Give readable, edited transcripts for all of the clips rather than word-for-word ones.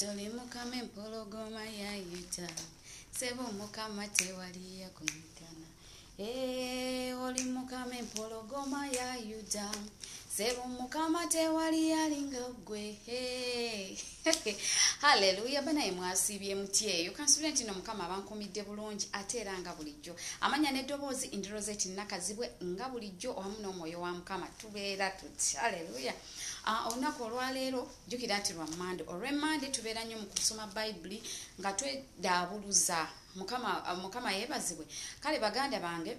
Toli mukama empologoma ya yuta sebo mukama tewali yakwenkana oli mukama empologoma ya yuta sebo mukama tewali yalinga gwe Hallelujah bana mwasibye mutyeyo kansubira nti no mukama abankomidde bulungi atera nga bulijjo amanya neddobozi indrozeti nakazibwe nga bulijjo wamu n'omwoyo wa mukama tubeera tuti Hallelujah. Olunaku olwaleero jjukira nti lwa Mande olw'Emmande tubeera nnyo mu kusoma Bayibuli nga twedaabuluza mukama yeebazibwe kale baganda bange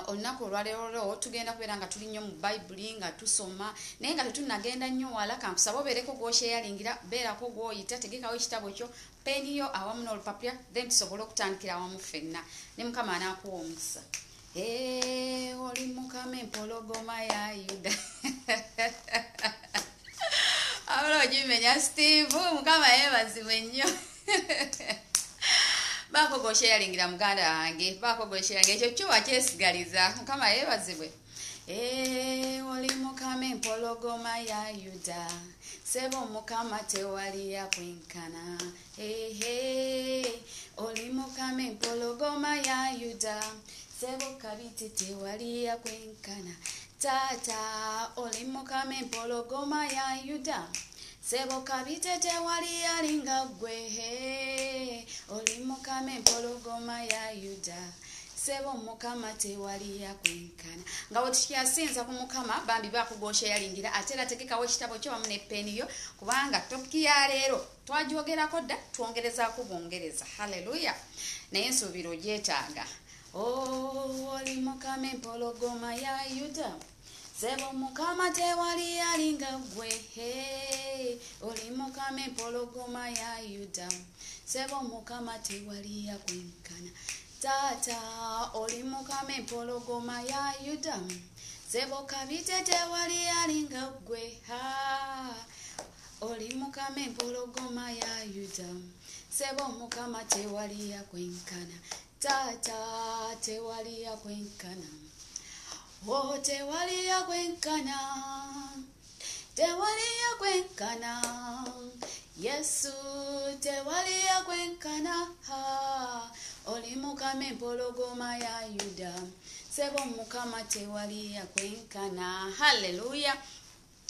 olunaku olwaleero tugenda kubeera nga tuli nnyo mu Bayibuli nga tusoma naye nga tetunagenda nnyo wala kankusaba obeereko gw'okyeyalingira beerako gw'oyita tegekawo ekitabo kyo peeni yo awamu n'olupapula then tusobole okutandikira awamu ffenna ne mukama anaakuwa omukisa oli mukama empologoma ya Yuda abula ogimenya Steve mukama yeebazibwe nnyo baako gw'okyeyalingira muganda wange baako gw'okyeyalingira ekyo kyo wakyesigaliza mukama yeebazibwe oli mukama empologoma ya Yuda sebo mukama tewali yakwenkana oli mukama empologoma ya Yuda sebo kabiti tewali yakwenkana tata oli mukama empologoma ya Yuda sebo kabite tewali yalinga gwe oli mukama empologoma ya Yuda sebo mukama tewali yakwenkana nga wetukyasinza ku mukama bambi bakugosha yalingira atera tegekawo ekitabo kyo wamu ne peeni yo kubanga topiki ya leero twajogerako dda twongerezaako bwongereza Hallelujah naye nsuubira ogyetaaga oli mukama empologoma ya Yuda sebo mukama tewali yalinga gwe oli mukama empologoma ya Yuda sebo mukama tewali yakwenkana tata oli mukama empologoma ya Yuda sebo kabite tewali yalinga gwe oli mukama empologoma ya Yuda sebo mukama tewali yakwenkana tata tewali yakwenkana tewali yakwenkana tewali yakwenkana Yesu tewali yakwenkana oli mukama empologoma ya Yuda sebo mukama tewali yakwenkana Hallelujah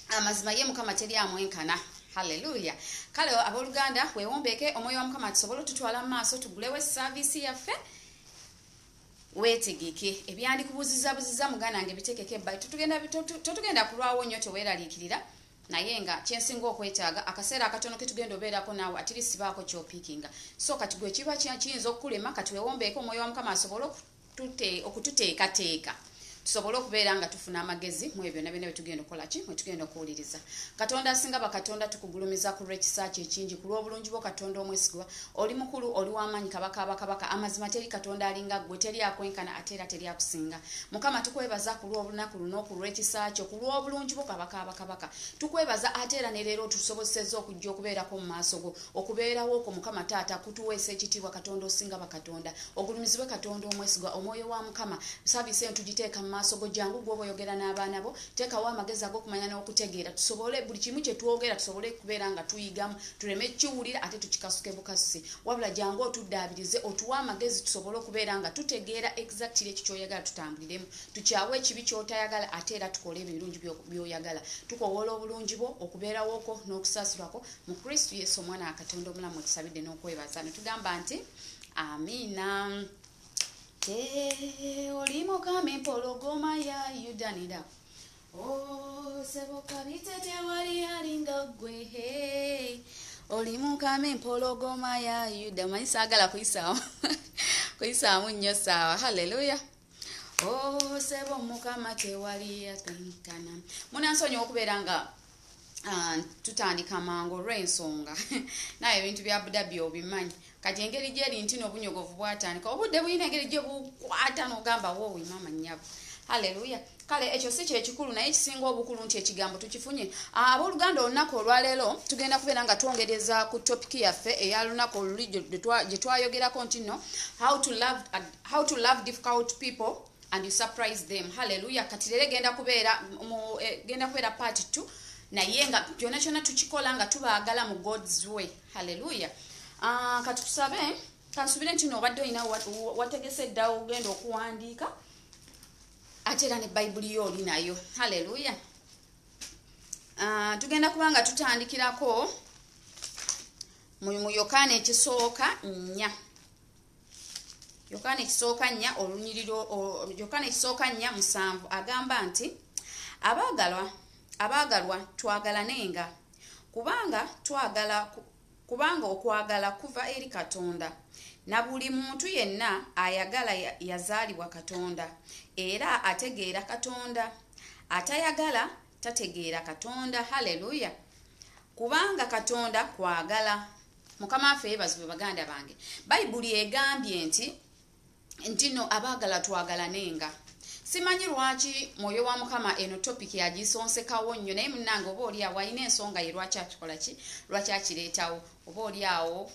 amazima ye mukama teri amwenkana Hallelujah kale aboluganda wewombeke omwoyo wa mukama tusobole tutwala maaso tugulewe service yaffe wetegeke ebyandikubuziza muganda wange bitekeke bali tutugenda kulwawo nnyo teweeraliikirira naye nga kyensinga okwetaaga akaseera akatono ke tugenda obeerako naawe atiri sibaako kyopiikinga so kati gwe kiba kiyinza okukulema kati weewombeeko omwoyo wa mukama asobole okututeekateeka tusobole okubeera nga tufuna amagezi mu ebyo byonna tugenda okukola ki mwe tugenda okuwuliriza katonda asinga bakatonda tukugulumiza ku lw'ekisaaki ekingi ku lw'obulungi bwo katonda omwesigwa oli mukulu oli w'amaanyi kabaka amazima teri katonda alinga gwe teri akwenkana ate era teri akusinga mukama tukwebaza ku lw'olunaku luno ku lw'ekisaaki ku lw'obulungi bwo kabaka tukwebaza ate era ne leero tusobozesezza okujja okubeerako mu maaso go okubeerawo okwo mukama taata kutuweesa ekitiibwa katonda osinga bakatonda ogulumizibwe katonda omwesigwa omwoyo wa mukama saavisi eno tugiteeka maaso go jangu gwo boyogera n'abaana bo tekawo amagezi ag'okumanya n'okutegeera tusobole buli kimu kye twogera tusobole kubeera nga tuyigamu tuleme kiwulira ate tukikasuke bukasusi wabula jangu otuddaabirize otuwa amagezi tusobole okubeera nga tutegeera exactly ekyo kyoyagala tutambuliremu tukyawe ekibi kyotayagala ate era tukole ebirungi byoyagala tukowola obulungi bwo okubeerawo okwo n'okusaasulwako mu Kristo Yesu omwana wa Katonda omulamu tusabidde n'okwebaza ne tugamba nti amiina oli mukama empologoma ya Yuda nida sebo kabite tewali yalinga gwe oli mukama empologoma ya Yuda manyi saagala kuyisaamu nnyo saawa Hallelujah sebo mukama tewali yakwenkana munansonyiwa okubeera nga tutandika mangu olw'ensonga naye ebintu bya Abudabi obimanyi kati engeri gyeri nti n'obunyogovu bwatandika obudde bulina engeri gye bukwata n'ogamba woowe mama nnyabo Hallelujah kale ekyo si kyekikulu naye ekisinga obukulu nti ekigambo tukifunye abooluganda olunaku olwaleero tugenda kubeera nga twongereza ku topiki yaffe eya lunaku oluli gye twayogerako nti no how to love difficult people and you surprise them. Hallelujah. Kati lero genda kubeera part 2 naye nga kyonna tukikola nga tubaagala mu God's way. Hallelujah. Kati tusabe kansubire nti obadde olina wategese eddawo ogenda okuwandiika ate era ne Bayibuli yo oli nayo. Hallelujah. Tugenda kubanga tutandikirako mu Yokaana ekisooka 4. Yokaana ekisooka 4 olunyiriro Yokaana ekisooka 4:7 agamba nti abaagalwa twagalanenga kubanga okwagala kuva eri Katonda, na buli muntu yenna ayagala yazaalibwa Katonda era ategeera Katonda, atayagala tategeera Katonda. Hallelujah. Kubanga Katonda kwagala. Mukama affe yeebazibwe baganda bange. Bayibuli egambye nti no abaagala twagalanenga. Simanyi lwaki mwoyo wa Mukama eno topic yagisonsekawo nnyo, naye munnange oba oli awo alina ensonga ye lwaki akikola ki, lwaki akireetawo. Oba oli awo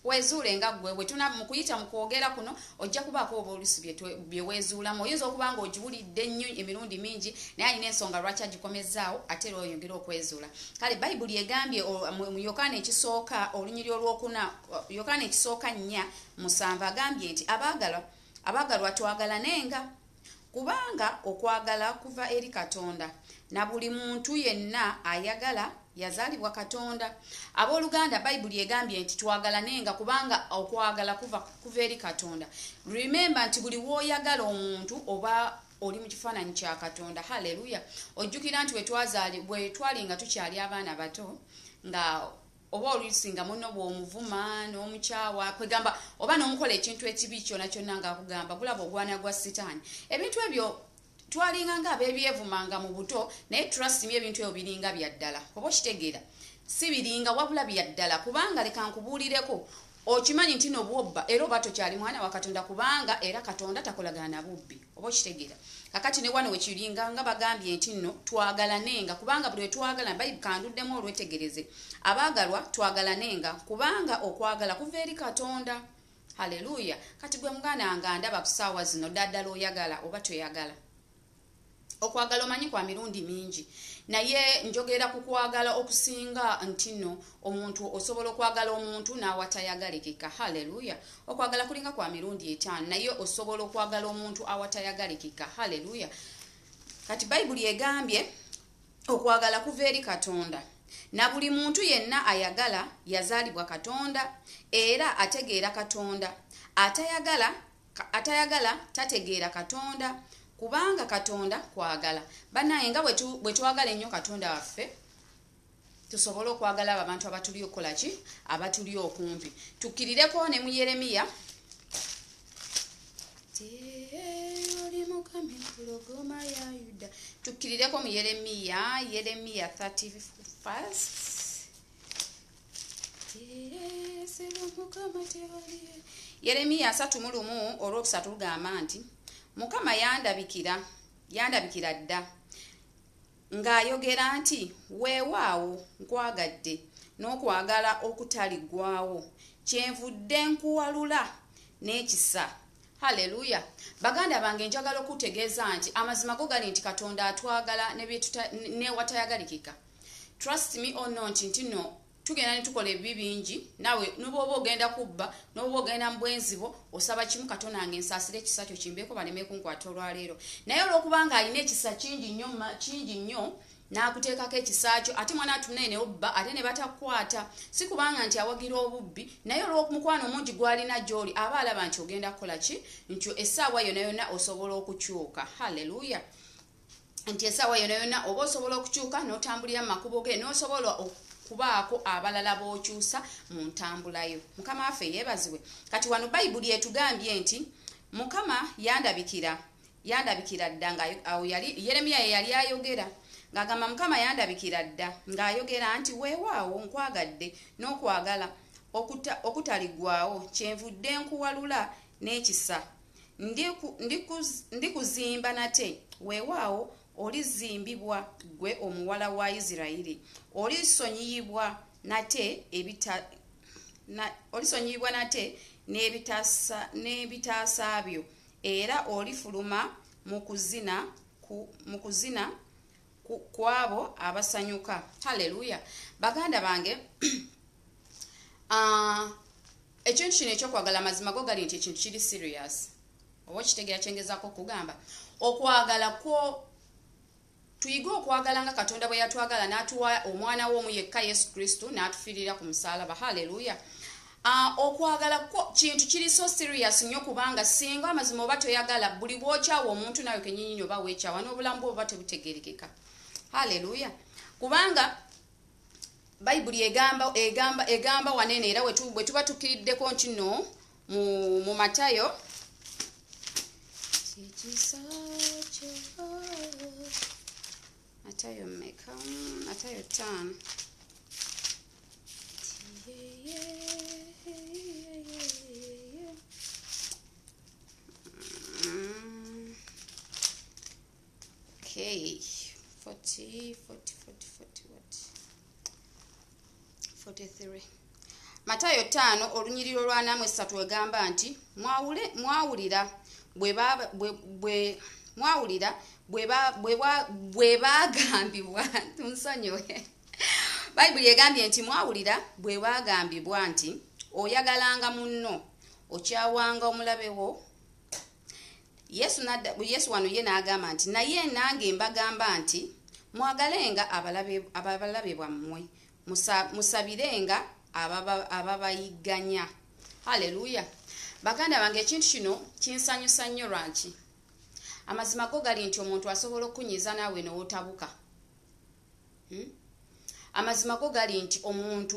weezuule nga ggwe bwe tuna mu kuyita mu kwogera kuno ojja kubaako oba oluusi bye weezuulamu. Oyinza okuba nga ogiwulidde nnyo emirundi mingi naye alina ensonga lwaki agikomezzaawo ate era oyongera okwezuula. Kale Bayibuli egambye mu Yokaana ekisooka olunyiriro olwokuna, Yokaana ekisooka 4:7 agambye nti abaagalwa twagalanenga kubanga okwagala kuva eri Katonda, na buli muntu yenna ayagala yazaalibwa Katonda. Abooluganda Bayibuli egambye nti twagalanenga kubanga okwagala kuva eri Katonda. Remember nti buli wooyagala omuntu oba oli mu kifaananyi kya Katonda. Hallelujah. Ojjukira nti bwe twalinga tukyali abaana bato nga oba olusinga munno bw'omuvuma n'omukyawa kwegamba oba n'omukola ekintu ekibi kyonna kyonna ng'akugamba gulaba ogwana gwa Sitaani. Ebintu ebyo twalinga nga abeebyevumanga mu buto, naye trust me ebintu ebyo biringa bya ddala. Oba okitegeera si biringa wabula bya ddala, kubanga leka nkubuulireko okimanyi nti n'obwobba era oba tokyali mwana wa Katonda, kubanga era Katonda takolagana bubbi. Oba okitegeera kakati ne wano wekiringa nga bagambye nti nno twagalanenga kubanga buli twagala Bayibuli kanduddemu olwetegereze. Abaagalwa twagalanenga kubanga okwagala kuva eri Katonda. Hallelujah. Kati gwe muganda nga ndaba ku ssaawa zino daddala oyagala oba toyagala. Okwagala omanyi kwa mirundi mingi, naye njogera ku kwagala okusinga nti nno omuntu osobola okwagala omuntu n'awatayagalekeka. Hallelujah. Okwagala kulinga kwa mirundi 5 naye osobola okwagala omuntu awatayagalekeka. Hallelujah. Kati Bayibuli egambye okwagala kuva eri Katonda, na buli muntu yenna ayagala yazaalibwa Katonda era ategeera Katonda, atayagala tategeera Katonda, kubanga Katonda kwagala. Banaye nga bwe twagala ennyo Katonda waffe, tusobola okwagala abantu abatuli okukola ki, abatuli okumpi. Tukkirireko ne mu Yeremiya tukkirireko mu Yeremiya 31. Yeremiya 31:3 tugamba nti Mukama yandabikira dda ng'ayogera nti weewaawo nkwagadde n'okwagala okutaliggwaawo, kyenvudde nkuwalula n'ekisa. Hallelujah. Baganda bange njagala okutegeeza nti amazima go gali nti Katonda atwagala ne watayagalikika. Trust me or not nti no tugenda ne tukola ebibi bingi, nawe n'oba ogenda kubba n'oba ogenda mu bwenzibo osaba kimu, Katonda nange nsaasire ekisa kyo kimbeeko baleme kunkwata olwaleero. Naye olw'okubanga alina ekisa kingi nnyo n'akuteekako ekisa kyo, ate mwana atunene ne obba ate ne batakwata, si kubanga nti awagira obubbi, naye olw'okumukwano omungi gw'alina gy'oli aba alaba nti ogenda kukola ki, nti essaawa yonna yonna osobola okukyuka. Hallelujah. Nti essaawa yonna yonna oba osobola okukyuka n'otambulira mu makubo ge, n'osobola kubaako abalala b'okyusa mu ntambulayo. Mukama waffe yeebazibwe. Kati wano Bayibuli etugambye nti Mukama yandabikira dda ng'awo Yeremiya ye yali ayogera ng'agamba Mukama yandabikira dda ng'ayogera nti weewaawo nkwagadde n'okwagala okutaliggwaawo, kyenvudde nkuwalula n'ekisa. Ndikuzimba nate, weewaawo olizimbibwa gwe omuwala wa Isirayiri, olisonyiyibwa nate n'ebitaasa byo, era olifuluma mu kuzina kwabo abasanyuka. Haleluya. Baganda bange ekintu kino ekyokwagala amazima go gali nti ekintu kiri serious. Oba kitegeera kyengezaako kugamba okwagala kwo tuyiga okwagala nga Katonda bwe yatwagala n'atuwa omwana w'omu yekka Yesu Kristo n'atufiirira ku musalaba. Haleluya. Okwagala kwo kintu kiri so serious nnyo kubanga singa amazima oba toyagala buli bwokyawa omuntu nawe kenyinyini oba weekyawa n'obulamu bwo oba tebutegerekeka. Haleluya. Kubanga Bayibuli egamba wanene era bwe tuba tukkiriddeko nti no mu Matayo Matayo 5 Okay, 40 what? 43. Matayo 5 olunyiriro lwa namwe 3 egamba nti mwawulira bwe bagambibwa tunsonyiwe. Bayibuli egambye nti mwawulira bwe bagambibwa nti oyagalanga munno okyawanga omulabe wo. Yesu wano ye n'agamba nti naye nange mbagamba nti mwagalenga abalabe bammwe musabirenga ababayiganya. Haleluya. Baganda bange ekintu kino kinsanyusa nnyo lwaki amazima go gali nti omuntu asobola okunyiza naawe n'otabuka. Amazima go gali nti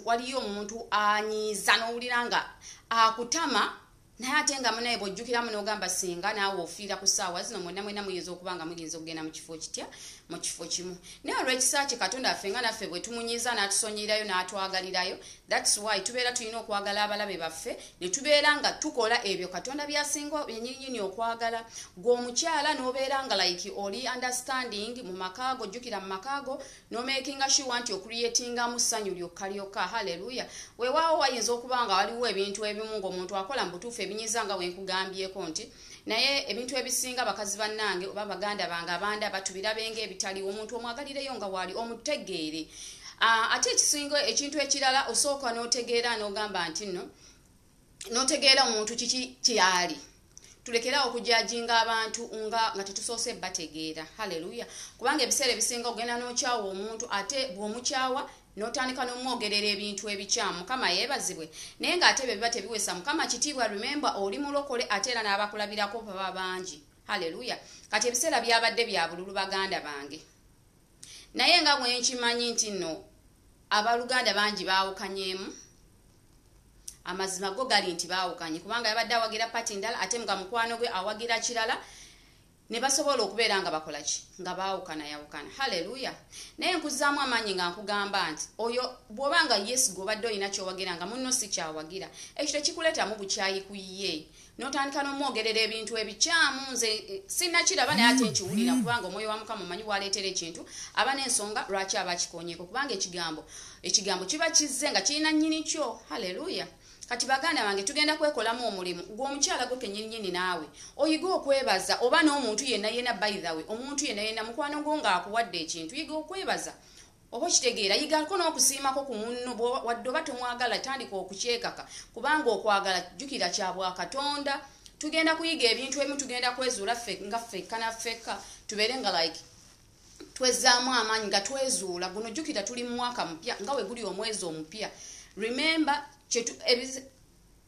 waliyo omuntu anyiza n'owulira nga akutama naye ate nga munaye bw'ojjukiramu n'ogamba singa naawe ofiira ku ssaawa zino mwena muyinza okuba nga muyinza okugenda mu kifo kitya mu kifo kimu. Naye olw'ekisa kye Katonda affe nga naffe bwe tumunyiza n'atusonyerayo n'atwagalirayo, that's why tubeera tulina okwagala abalabe baffe ne tubeera nga tukola ebyo Katonda byasinga yennyini okwagala. Gwe omukyala n'obeera nga like oli understanding mu makaago, ojjukira mu makaago n'omakinga sure nti okuriyetingamu ssanyu lyokka. Haleluya. Weewaawo wayinza okuba nga waliwo ebintu ebimu ng'omuntu akola mu butuufu ebinyiza nga wenkugambyeko nti naye ebintu ebisinga bakazi bannange oba baganda bange abanda batubirabenga ebitali omuntu omwagalireyo nga wali omutegeere. Ate ekisinga ekintu ekirala osooka n'otegeera n'ogamba nti no n'otegeera omuntu kiki kyali. Tulekerawo okujajinga abantu nga tetusoose bategeera. Haleluya. Kubanga ebiseera ebisinga ogenda n'okyawa omuntu ate bw'omukyawa n'otandika n'omwogerera ebintu ebikyamu. Mukama yeebazibwe. Naye ng'ate bye biba tebiwesa Mukama kitiibwa. Remember oli mulokole ate era n'abakulabirako baba bangi. Haleluya. Kati ebiseera byabadde bya bululu baganda bange. Naye nga bwe nkimanyi nti nno abaluganda bangi baawukanyemu. Amazima go gali nti baawukanye kubanga yabadde awagira pati ndala ate nga mukwano gwe awagira kirala ne basobola okubeera nga bakola ki nga baawukana. Haleluya. Naye nkuzaamu amaanyi nga nkugamba nti oyo bw'obanga Yesu gobadde olina kyowagira nga munno si kyawagira ekyo tekikuleetamu bukyayi ku ye n'otandika n'omwogerera ebintu ebikyamu. Nze sinnakiraba naye ate nkiwulira kubanga omwoyo wa Mukama omanyi bw'aleetera ekintu aba n'ensonga lwaki aba kikonyeeko kubanga ekigambo kiba kizze nga kirina nnyini kyo. Haleluya. Kati baganda bange tugenda kwekolamu omulimu gw'omukyala gwo kennyini naawe oyiga okwebaza oba n'omuntu yenna by the way omuntu yenna mukwano gwo ng'akuwadde ekintu yiga okwebaza oba kitegeera yigako n'okusiimako ku munno wadde oba tomwagala tandika okukyekaka kubanga okwagala jjukira kya bwa Katonda. Tugenda kuyiga ebintu ebimu tugenda kwezuula nga ffekka na ffekka tubeere nga like twezzaamu amaanyi nga twezuula guno jjukira tuli mu mwaka mupya nga we guli omwezi omupya. Remember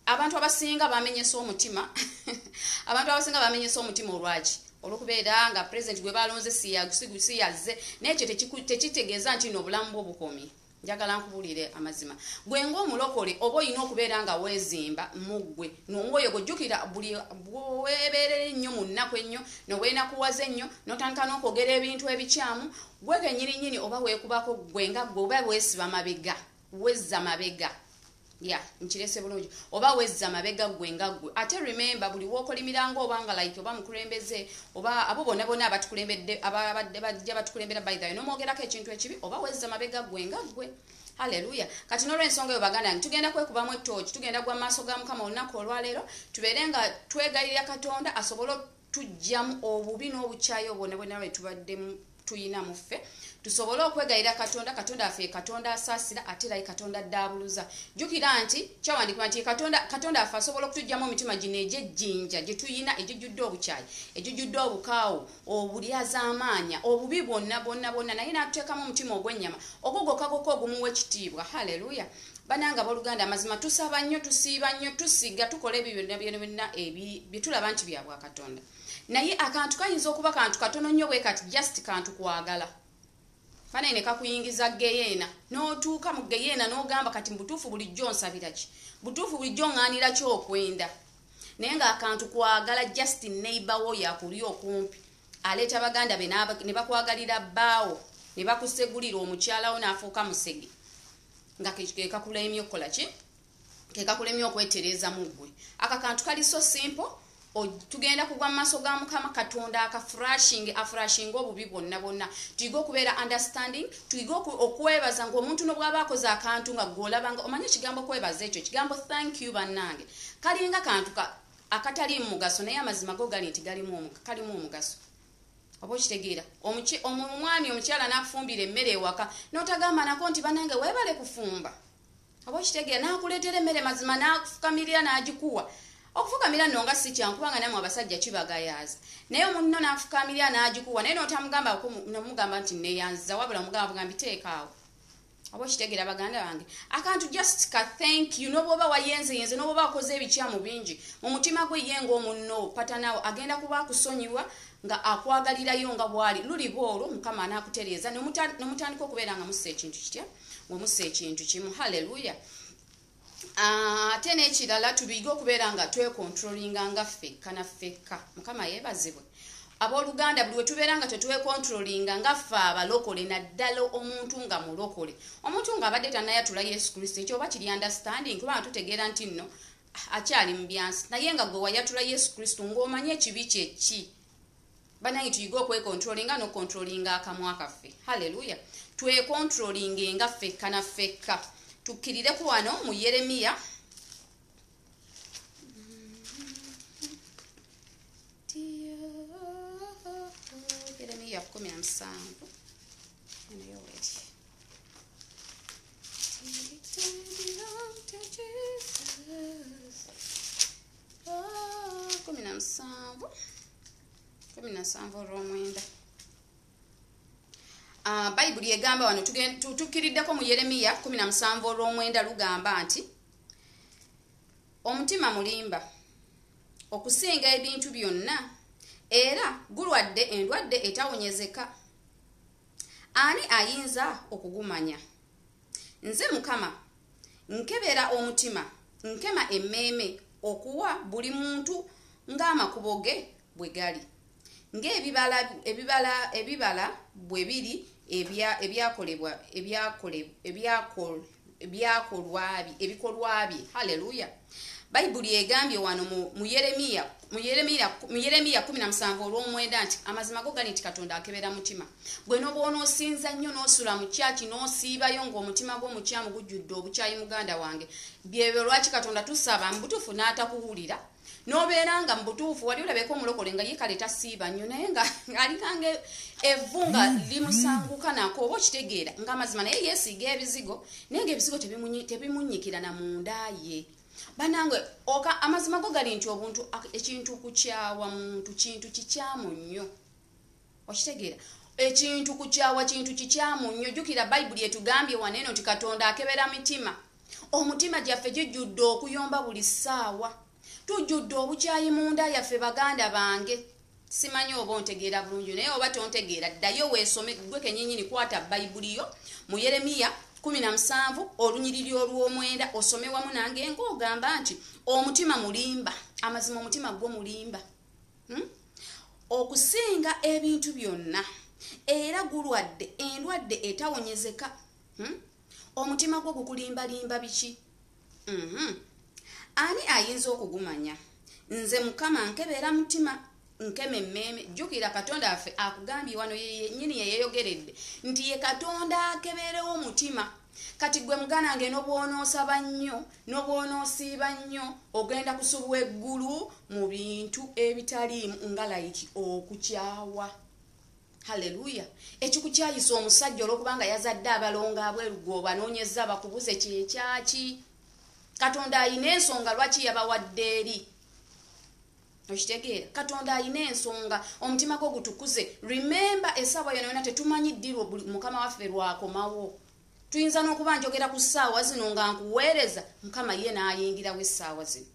abantu abasinga bamenyesa omutima olwaki olw'okubeera nga president gwe balonze siyazze naye ekyo tekitegeeza nti n'obulamu bwo bukomye. Njagala nkubulire amazima gwe ng'omulokole oba olina okubeera nga weezimba muggwe n'omwoyo gojjukira buli bwebeerera ennyo mu nnaku ennyo nobwenakuwaza ennyo n'otandika n'okwogera ebintu ebikyamu gwe kennyininyini oba weekubako gwe nga gwe oba weesiba mabega wezza mabega. Nkirese bulungi oba wezza mabega gwe nga gwe. Ate remember buli w'okolimiranga oba nga like oba mukulembeze oba abo bonna abatukulembedde ababadde bajja batukulembera by the way n'omwogerako ekintu ekibi oba wezza mabega gwe nga gwe. Haleluya. Kati n'olw'ensonga eyo baganda yange tugenda kwekubamu ettooki tugenda gwa maaso ga Mukama olunaku olwaleero tubeere nga twegayirira Katonda asobole tujjamu obubi n'obukyayo bwonna bwe tubadde tuyina mu ffe tusobole okwegayira katonda affe katonda asaasira ate era katonda addaabuluza jjukira nti kyawandikibwa nti katonda affe asobola okutujjamu omitima gino egy'ejjinja gye tuyina egijjudde obukyayi egijjudde obukaawo obulyaz'amaanya obubi bonna naye n'atuteekamu omutima ogw'ennyama ogwogokagoka ogumuwa ekitiibwa haleluya bananga boluganda amazima tusaba nnyo tusiiba nnyo tusiga tukola ebyo byonna bye tulaba nti bya bwakatonda naye akantu kayinza okuba kantu katono nnyo bwe kati just kantu kwagala fana ne kakuyingiza geyeena n'otuuka mu geyeena n'ogamba kati mbutuufu bulijjo nsabira ki butuufu bulijjo ŋŋaanira ki okwenda naye ng'akantu kwagala just neighbor wo yakuli okumpi aleeta baganda be ne bakwagalira bbaawo ne bakusegulira omukyalawo n'afuuka musege nga kekakulemye okukola ki kekakulemye okwetereeza mu ggwe akakantu kali so simple tugenda kugwa mu maaso ga mukama katonda afrashing obubi bonna tuyiga okubeera understanding tuyiga okwebaza ng'omuntu n'obwaba akoze akantu nga gw'olabanga omanye ekigambo kwebaza ekyo kigambo thank you bannange kalinga kantu akatali mu mugaso naye amazima go gali nti kalimu omugaso oba okitegeera omwami omukyala n'akufumbira emmere ewaka n'otagamba nako nti bannange weebale kufumba oba okitegeera n'akuleetera emmere mazima n'akufukamirira n'agikuwa okufukamira nno nga si kyangu kubanga namwe abasajja kibagayaaza naye omunno n'afukamirira n'agikuwa naye n'otamugamba nti neeyanziza wabula mugamba biteekaawo oba okitegeera baganda bange akantu just ka thank you n'obwoba wayenzeyenze n'obwoba wakoze ebikyamu bingi mu mutima gwe ye ng'omunno patanaawo agenda kuba akusonyiwa nga akwagalirayo nga bwali luliba olwo mukama anaakutereeza nomutandika okubeera nga mussa ekintu kitya wemussa ekintu kimu haleluya ate n'ekirala tubiige okubeera nga twekontrolinga nga ffekka mukama yeebazibwe abooluganda buli we tubeera nga tetwekontrolinga nga ffe abalokole naddala omuntu nga mulokole omuntu ng'abadde tannayatula yesu kristo ekyo oba kiri understanding kubanga tutegeera nti nno akyali mu byansi naye nga gwe wayatula yesu kristo ng'omanye ekibi kyeki banange tuyiga okwekontrolinga n'okontrolinga akamwa kaffe haleluya twekontrolinge nga ffekka tukkirireku wano mu yeremiya yeremiya 17 olw'omwenda bayibuli egamba wano tukkiriddeko mu yeremiya 17 olw'omwenda lugamba nti omutima mulimba okusinga ebintu byonna era gulwadde endwadde etawonyezeka ani ayinza okugumanya nze mukama nkebera omutima nkema emmeeme okuwa buli muntu ng'amakubo ge bwe gali ng'ebibala bwe biri ebikolwa bye haleluya bayibuli egambye wano mu yeremiya 17 olw'omwenda nti amazima go gali nti katonda akebera mutima gwe n'oba onoosinza nnyo n'osula mu kyaki n'osiibayo ng'omutima gw'omukyamu gujjudde obukyayi muganda wange byebyo lwaki katonda tusaba mbutuufu n'atakuwulira n'obeera nga mbutuufu wali olabeko omulokole nga ye kale tasiiba nnyo naye nga alikanga evvu nga limusanguka nako oba okitegeera ng'amazima naye yeesiiga ebizigo naye ng'ebizigo tebimunnyikira na munda ye banange amazima go gali nti obuntu ekintu kukyawa muntu kintu kikyamu nnyo okitegeera ekintu kukyawa kintu kikyamu nnyo jjukira bayibuli etugambye waneeno nti katonda akebera mitima omutima gyaffe gijjudde okuyomba buli ssaawa tujjudde obukyayi munda yaffe baganda bange simanyi oba ontegeera bulungi naye oba tontegeera ddayo weesome gwe kenyinyini kwata bayibuliyo mu yeremiya 17 olunyiriri olw'omwenda osome wamu nange ng'ogamba nti omutima mulimba amazima omutima gwo mulimba okusinga ebintu byonna era gulwadde endwadde etawonyezeka omutima gwo gukulimbalimba biki ani ayinza okugumanya nze mukama nkebera mutima nkeme emmeeme jjukira katonda affe akugambye wano yennyini yeyeyogeredde nti ye katonda akeberewo omutima kati gwe muganange n'obwonoosaba nnyo n'obwonoosiiba nnyo ogenda kusubwa eggulu mu bintu ebitaliimu nga like okukyawa. Haleluya. Ekikukyayisa omusajja olwokubanga yazadde abalongo abwerugo banoonyeza bakubuze kyekyaki. Katonda ayina ensonga lwaki yabawadde eri. Okitegeera? Katonda ayina ensonga, omutima gwo gutukuze. Remember essaawa yonna tetumanyi ddirwa mukama waffe lwakomawo. Tuyinza n'okuba njogera ku ssaawa zino nga nkuweereza, mukama ye n'ayingirawo essaawa zino.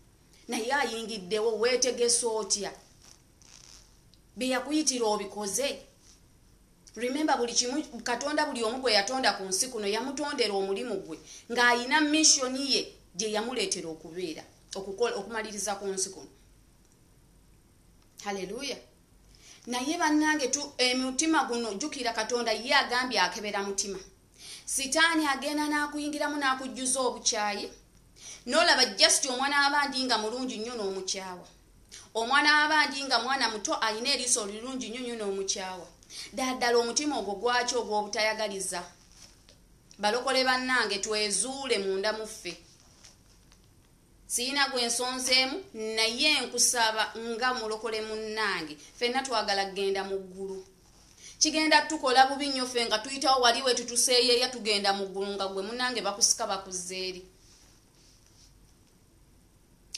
Naye ayingiddewo weetegese otya? Bye yakuyitira obikoze? Remember buli kimu Katonda buli omu gwe yatonda ku nsi kuno yamutondera omulimu gwe ng'ayina mission ye gye yamuleetera okubeera okumaliriza ku nsi kuno. Haleluya. Naye bannange emutima guno jjukira Katonda ye agambye akebera mutima. Sitaani agenda n'akuyingiramu n'akujjuza obukyayi. N'olaba just omwana abandi nga mulungi nnyo n'omukyawa. Omwana abandi nga mwana muto ayina eriiso lirungi nnyo n'omukyawa. Daddala omutima ogwo gwaki ogw'obutayagaliza. Balokole bannange twezuule munda muffe. Siina gwe nsonzeemu naye nkusaba nga mulokole munnange ffenna twagala kgenda mu ggulu. Kigenda tukola bubi nnyo ffe nga tuyitawo wali we tutuseeyeeya tugenda mu ggulu nga gwe munnange bakusika bakuzze eri.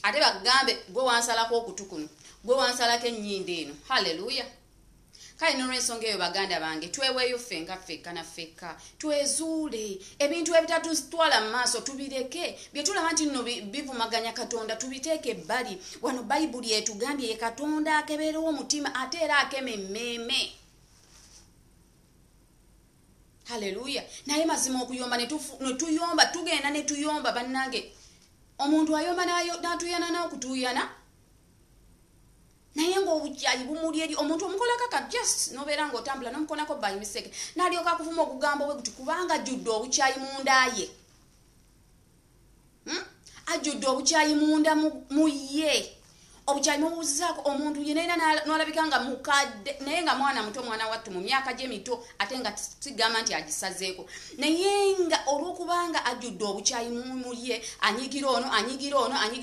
Ate bagambe gwe wansalako okutu kuno, gwe wansalako ennyindo eno. Haleluya. Kale n'olw'ensonga eyo baganda bange tweweeyo ffenga ffekka na ffekka twezuule ebintu ebitatutwala mu maaso tubireke bye tulaba nti nno bivumaganya Katonda tubiteeke ebbali. Wano Bayibuli etugambye ye Katonda akebeerawo omutima ate era akema emmeeme. Haleluya. Naye mazima okuyomba ne tuyomba tugenda ne tuyomba bannange. Omuntu ayomba n'atuyana n'okutuuyana. Naye ng'obukyayi bumuli eri omuntu omukola kaka just nobeera ng'otambula n'omukonako by mistake n'alyoka akuvuma okugamba bwe guti kubanga ajjudde obukyayi munda ye. Ajjudde obukyayi munda mu ye. Obukyayi mubuuzizaako omuntu yenna n'olabika nga mukadde naye nga mwana muto mwana wattu mu myaka gye mito ate nga sigamba nti agisazeeko. Naye nga olw'okubanga ajjudde obukyayi mu ye anyigira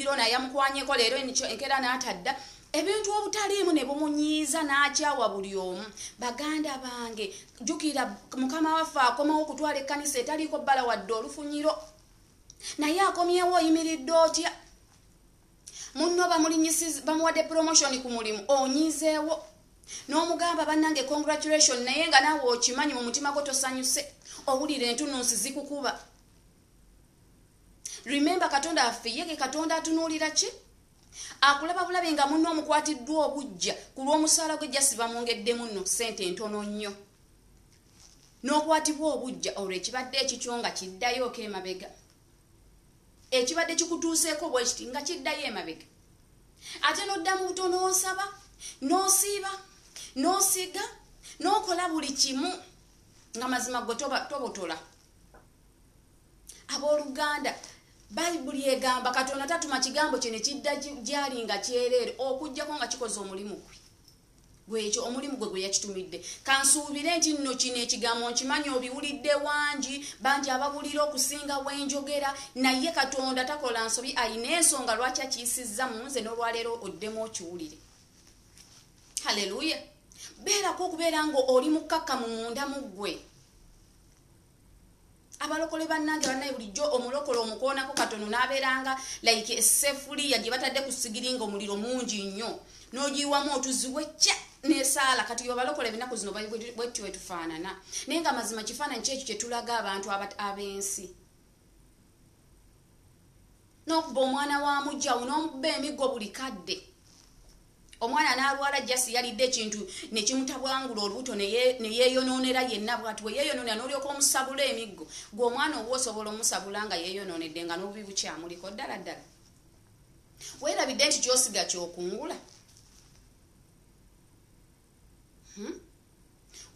ono yamukwanyeko leero enkeera n'atadda. Ebintu obutaliimu ne bumunyiiza n'akyawa buli omu. Baganda bange jjukira mukama waffe akomawo okutwala ekkanisa etaliiko bbala wadde olufunyiro. Naye akomyewo oyimiridde otya? Munno bamuwadde promotion ku mulimu onyiizeewo. N'omugamba bannange congratulation naye nga naawe okimanyi mu mutima gwo tosanyuse. Owulira entunnunsi zikukuba. Remember Katonda affe ye Katonda atunuulira ki? Akulaba bulabe nga munno omukwatiddwa obujja ku lw'omusaala gwe jasi bamwongeddemu nno ssente ntono nnyo. N'okwatibwa obujja olwo ekibadde ekikyo nga kiddayo emabega. Ekibadde kikutuuseeko bwe kiti nga kiddayo emabega. Ate n'oddamu butono osaba, n'osiiba, n'osiga, n'okola buli kimu nga mazima gwe tobotola. Abooluganda Bayibuli egamba Katonda tatuma kigambo kye ne kidda gyali nga kyereere okujjako nga kikoze omulimu gwe. Gwekyo omulimu gwe yakitumidde. Kansuubire nti nno kino ekigambo nkimanyi obiwulidde bangi ababulira okusinga bwenjogera naye Katonda takola nsobi ayina ensonga lwaki akiyisizza mu nze n'olwaleero oddemu okiwulire. Haleluya. Beerako okubeera nga oli mukkakkamu munda mu ggwe. Abalokole bannange bulijjo omulokole omukoonako katono n'abeeranga like essefuliya gye batadde ku sigiri nga omuliro mungi nnyo n'ogiyiwamu otuziwe kya n'esaala kati abalokole ebinaku zino bwetyo wetufaanana naye nga mazima kifaananyi kyekyo kye tulaga abantu ab'ensi. N'okuba omwana wa mujjawo n'omuba emiggo buli kadde. Omwana n'alwala jasi yalidde ekintu ne kimutabwangula olubuto ne yeeyonoonera yenna bw'ati we yeeyonoonera n'olyoka omusabula emiggo. Gwe omwana oba osobola omusabula nga yeeyonoonedde nga n'obubi bukyamuliko ddala ddala. Weerabidde nti kyosiga kyokungula?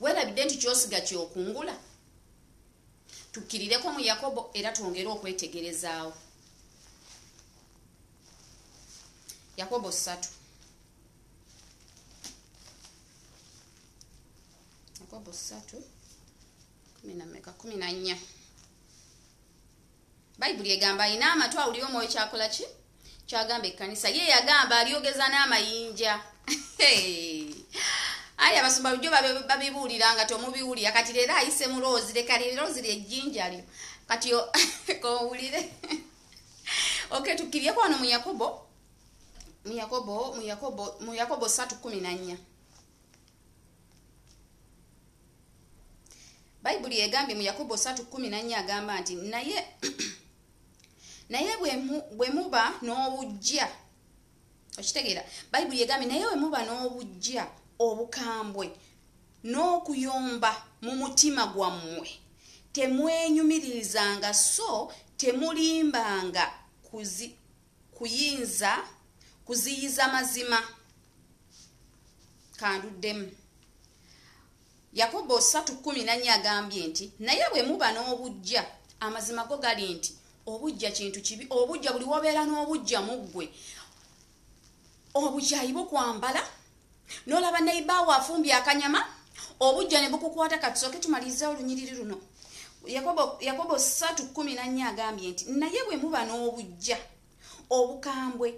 Weerabidde nti kyosiga kyokungula? Tukkirireko mu Yakobo era twongere okwetegerezaawo. Yakobo 3. Yakobo 3 14. bayibuli egamba ina amatu awulira omwoyo kyakola ki kyagamba ekkanisa ye yagamba alyogeza n'amayinja ayi abasumba lujjo babibuuliranga tomubiwulira kati leero ayise mu loozi leka liroozi lyejjinja lyo kati kowulire okay tukkiryeko wano mu yakobo 3:14 bayibuli egambye mu yakobo 3:14 agamba nti naye bwe muba n'obujja okitegeera bayibuli egambye naye bwe muba n'obujja obukambwe n'okuyomba mu mutima gwammwe temwenyumiririzanga so temulimbanga kuziyiza mazima kanduddemu yakobo 3:14 agambye nti naye bwe muba n'obujja amazima go gali nti obujja kintu kibi obujja buli wobeera n'obujja mu ggwe obukyayi bukwambala n'olaba neibaawo afumbye akanyama obujja ne bukukwata katusooke tumaliriza olunyiriri luno yakobo 3:14 agambye nti naye bwe muba n'obujja obukambwe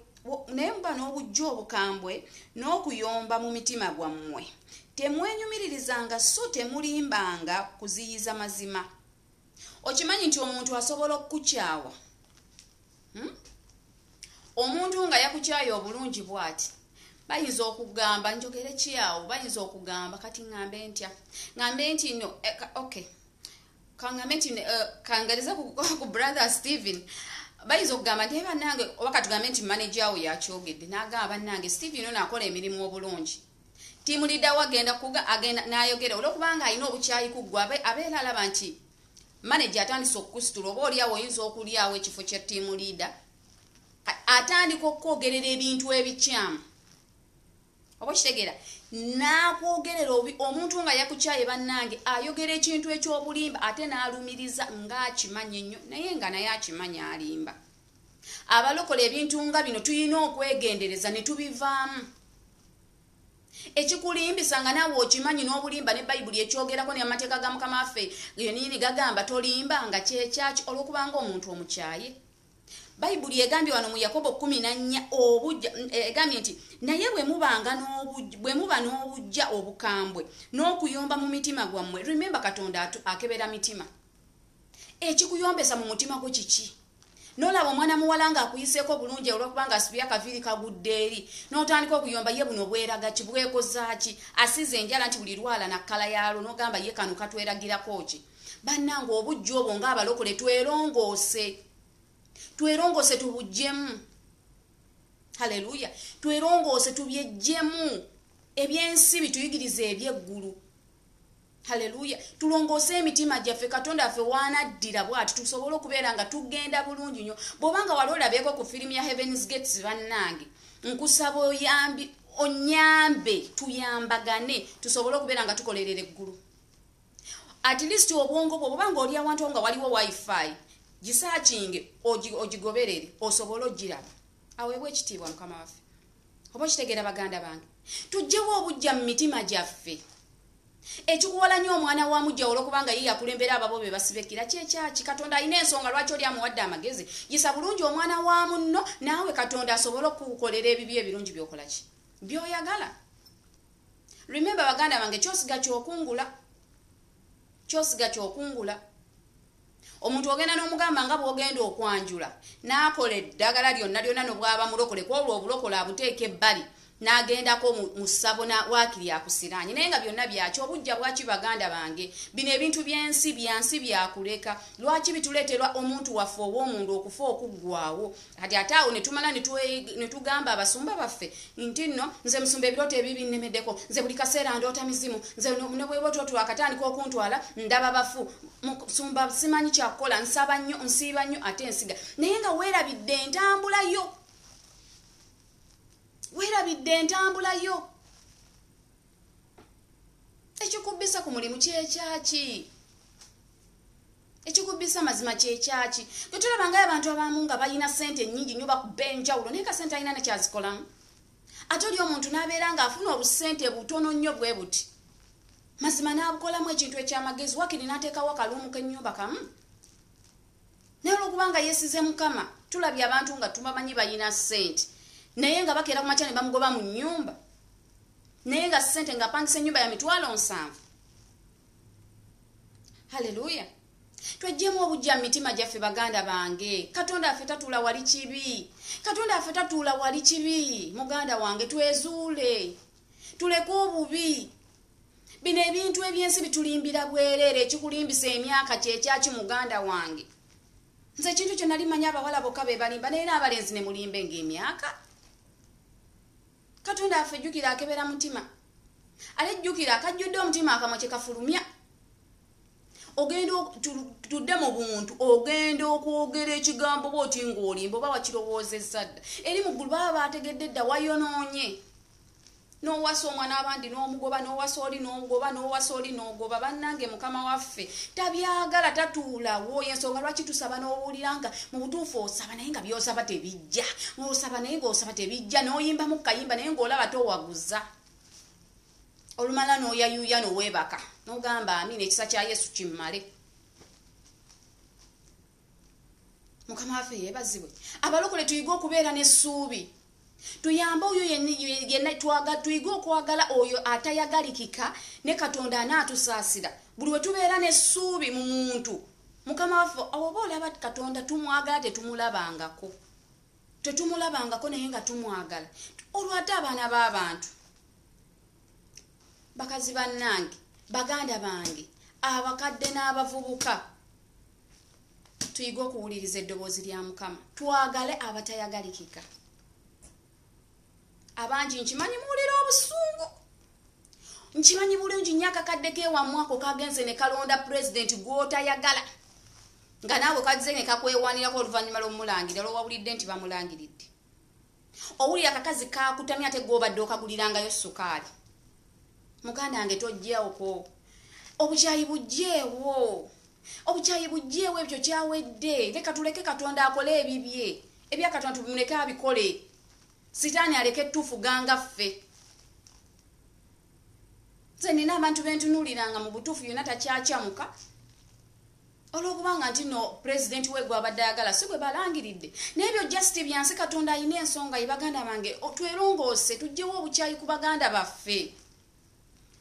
naye muba n'obujja obukambwe n'okuyomba mu mitima gwammwe temwenyumiririzanga so temulimbanga kuziyiza mazima okimanyi nti omuntu asobola okukukyawa omuntu nga yakukyaye obulungi bw'ati bayinza okugamba njogere kyawo bayinza okugamba kati ngambe nti no okay kangambe nti kangereza ku brother Steven bayinza okugamba nti bannange oba katugambe nti manager awo yakyogedde n'agamba bannange Steven ono akola emirimu obulungi tiimu leader wagenda agenda n'ayogera olwokubanga alina obukyayi ku ggwe abeera alaba nti manager atandise okukusitula oba oliawo oyinza okulyawo ekifo kya tiimu leader atandika okwogerera ebintu ebikyamu oba kitegeera n'akwogerera omuntu nga yakukyaye bannange ayogera ekintu ekyobulimba ate n'alumiriza ng'akimanya ennyo naye nga naye akimanya alimba abalokola ebintu nga bino tulina okwegendereza ne tubivaamu ekikulimbisa nga naawe okimanyi n'obulimba ne bayibuli ekyogerako n'amateeka ga mukama waffe yonini gagamba tolimba nga kyekyaki olw'okubanga omuntu omukyaye bayibuli egambye wano mu yakobo 14 obujja egambye nti naye bwe muba n'obujja obukambwe n'okuyomba mu mitima gwammwe remember katonda akebera mitima ekikuyombesa mu mutima gwo kiki nolaba omwana muwala nga akuyiseeko bulungi olwokubanga asibye akaviiri kagudde eri n'otandika okuyomba ye buno bweraga ki bwekozaaki asize enjala nti buli lwala nakkala yaalwo n'ogamba ye kano katweragirako ki bannange obujja obwo ng'abalokole twerongoose tubujjemu haleluya twerongoose tubyejjemu ebyensi bituyigiriza ebyeggulu haleluya tulongoose emitima gyaffe katonda affe waanaddira bwati tusobole okubeera nga tugenda bulungi nnyo bw'obanga wali olabyeko ku firimu ya Heaven's Gates bannange nkusaba onyambe tuyambagane tusobole okubeera nga tukolerera eggulu at least obwongo bwo bw'obanga oli awantu nga waliwo wifi gisaakinge ogigoberere osobole ogiraba aweebwa ekitiibwa mukama waffe oba okitegeera baganda bange tujjewo obujja mu mitima gyaffe ekikuwola nnyo omwana wa mujja olwokubanga ye yakulembera ababo be basibekira kyekyaki katonda alina ensonga lwaki oli amuwadde amagezi gisa bulungi omwana wa munno naawe katonda asobole okukukolera ebibi ebirungi byokola ki byoyagala remember baganda bange kyosiga kyokungula omuntu ogenda n'omugamba nga bw'ogenda okwanjula n'akola eddagala lyonna nobwaba mulokole kwolwo obulokola abuteeka ebbali n'agendako mu ssabo waakiri akusiranye naye nga byonna byaki obujja bwaki baganda bange bino ebintu byensi byakuleka lwaki bituleeterwa omuntu waffe obw'omuntu okufa okuggwawo kati ate awo ne tumala ne tugamba abasumba baffe nti nno nze musumba ebirooto ebibi nnemeddeko nze buli kaseera ndoota mizimu nze ne bwebotooto akatandika okuntwala ndaba bafu musumba simanyi kyakukola nsaba nnyo nsiiba nnyo ate nsiga naye nga weerabidde entambula yo ekikubbisa ku mulimu kyekyaki ekikubbisa mazima kyekyaki getulabangayo abantu abamu nga balina ssente nnyingi nnyo bakubba enjawulo naye kasente alina nekyazikolamu ate oli omuntu n'abeera ng'afuna obusente butono nnyo bwe buti mazima n'abukolamu ekintu ekyamagezi wakiri n'ateekawo akaluumu k'ennyumba kamu naye olwokubanga yesize mukama tulabye abantu nga tubamanyi balina ssente naye nga bakeera ku makya ne bamugoba mu nnyumba naye nga ssente nga apangisa ennyumba ya 7,000. Haleluya. Twejjemu obujja mu mitima gyaffe baganda bange. Katonda affe tatuula wali kibi. Katonda affe tatuula wali kibi. Muganda wange twezuule. Tuleke obubi. Bino ebintu ebyensi bitulimbira bwereere ekikulimbisa emyaka kyekyaki muganda wange. Nze ekintu kyo nali manya abawala bokka be balimba naye n'abalenzi ne mulimbe ng'emyaka. Katonda affe jjukira akebera mutima. Alejjukira akajjudde omutima akamwa kye kafulumya. Ogenda tudde mu buntu ogenda okwogera ekigambo bw'oti ng'olimba oba wakirowoozezza dda. Eri mu ggulu baba baategedde dda wayonoonye. N'owasa omwana abandi n'omugoba n'owasa oli n'omugoba n'owasa oli n'ogoba. Bannange mukama waffe tabyagala tatuulawo y'ensonga lwaki tusaba n'owulira nga mu butuufu osaba naye nga by'osaba tebijja. Osaba naye ng'osaba tebijja n'oyimbamu kayimba naye ng'olaba towaguza. Olumala n'oyayuuya n'oweebaka n'ogamba amiina ekisa kya Yesu kimmale. Mukama waffe yeebazibwe. Abalokole tuyige okubeera n'essuubi. Tuyamba oyo yenna tuyige okwagala oyo atayagalikika ne Katonda anaatusaasira. Buli we tubeera n'essuubi mu muntu. Mukama waffe oba olaba Katonda tumwagala tetumulabangako. Tetumulabangako naye nga tumwagala. Olwo ate abaana b'abantu. Bakazi bannange, baganda bange, abakadde n'abavubuka. Tuyige okuwuliriza eddoboozi lya Mukama. Twagale abatayagalikika. Abangi nkimanyi muwulira obusungu. Nkimanyi bulungi nnyo akakadde k'ewammwe ako kagenze ne kalonda pulezidenti gw'otayagala. Nga naawe kazze ne kakwewanirako oluvannyuma lw'omulangira olwowawulidde nti bamulangiridde. Owulira akakazi kakutamya ate gw'obadde okagulirangayo sukaali. Muganda wange tojjaoko. Obukyayi bujjeewo. Obukyayi bujjeewo ebyo kyawedde. Leka tuleke Katonda akole ebibye. Ebya Katonda tumuleke abikole. Sitaani aleke tufuganga ffe. Nze nina abantu bentunuuliranga mu butuufu yonna takyakyamuka. Olwokubanga nti no pulezidenti we gw'abadde ayagala si gwe balangiridde. N'ebyo just byansi Katonda alina ensonga ye baganda bange twerongoose tuggyewo obukyayi ku baganda baffe.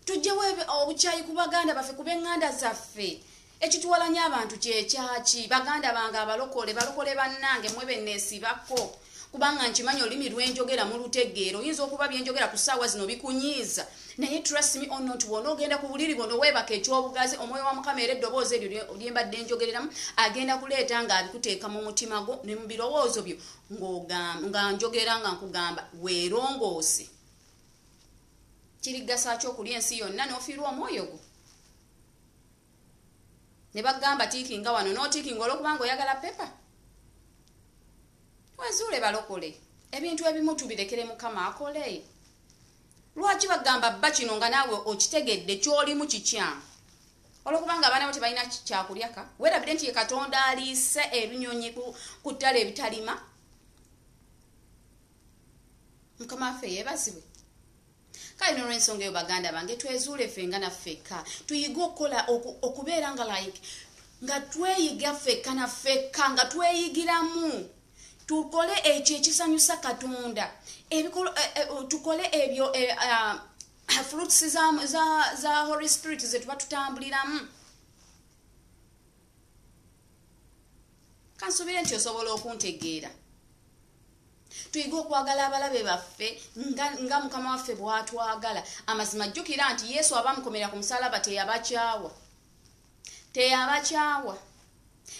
Tujjewo obukyayi ku baganda baffe ku b'eŋŋanda zaffe. Ekituwalanya abantu kyekyaki baganda bange balokole bannange mwe benneesibako. Kubanga nkimanyi olulimi lwenjogera mu lutegeero oyinza okuba byenjogera ku ssaawa zino bikunyiiza naye trust me or not wona ogenda ku buliri buno weebaka ekyobugazi omwoyo wa Mukama era eddoboozi eryo lyembadde njogereramu agenda kuleeta nga abikuteeka mu mutima gwo ne mu birowoozo byo nga njogera nga nkugamba weerongoose. Kirigasa ki okulya ensi yonna n'ofiirwa omwoyo gwo? Ne bagamba tiikinga wano n'otiikinga olwokubanga oyagala pepa. Wezuule balokole. Ebintu ebimu tubirekere Mukama akole. Lwaki bagamba bba kino nga naawe okitegedde ky'olimu kikyamu? Olwokubanga abaana bo tebalina kyakulyaka. Weerabire nti ye Katonda aliise ebinyonyi ku ttale ebitalima. Mukama waffe yeebazibwe. Kale n'olw'ensonga eyo baganda bange twezuule ffenga naffekka. Tuyige okukola okubeera nga like nga tweyiga ffekka naffekka nga tweyigiramu. Tukole ekyo ekisanyusa Katonda. Tukole ebyo fruits za Holy Spirit ze tuba tutambuliramu. Kansubire nti osobola okuntegeera. Tuyiga okwagala abalabe baffe nga Mukama waffe bw'atwagala. Amazima jjukira nti Yesu abamukomera ku musalaba teyabakyawa.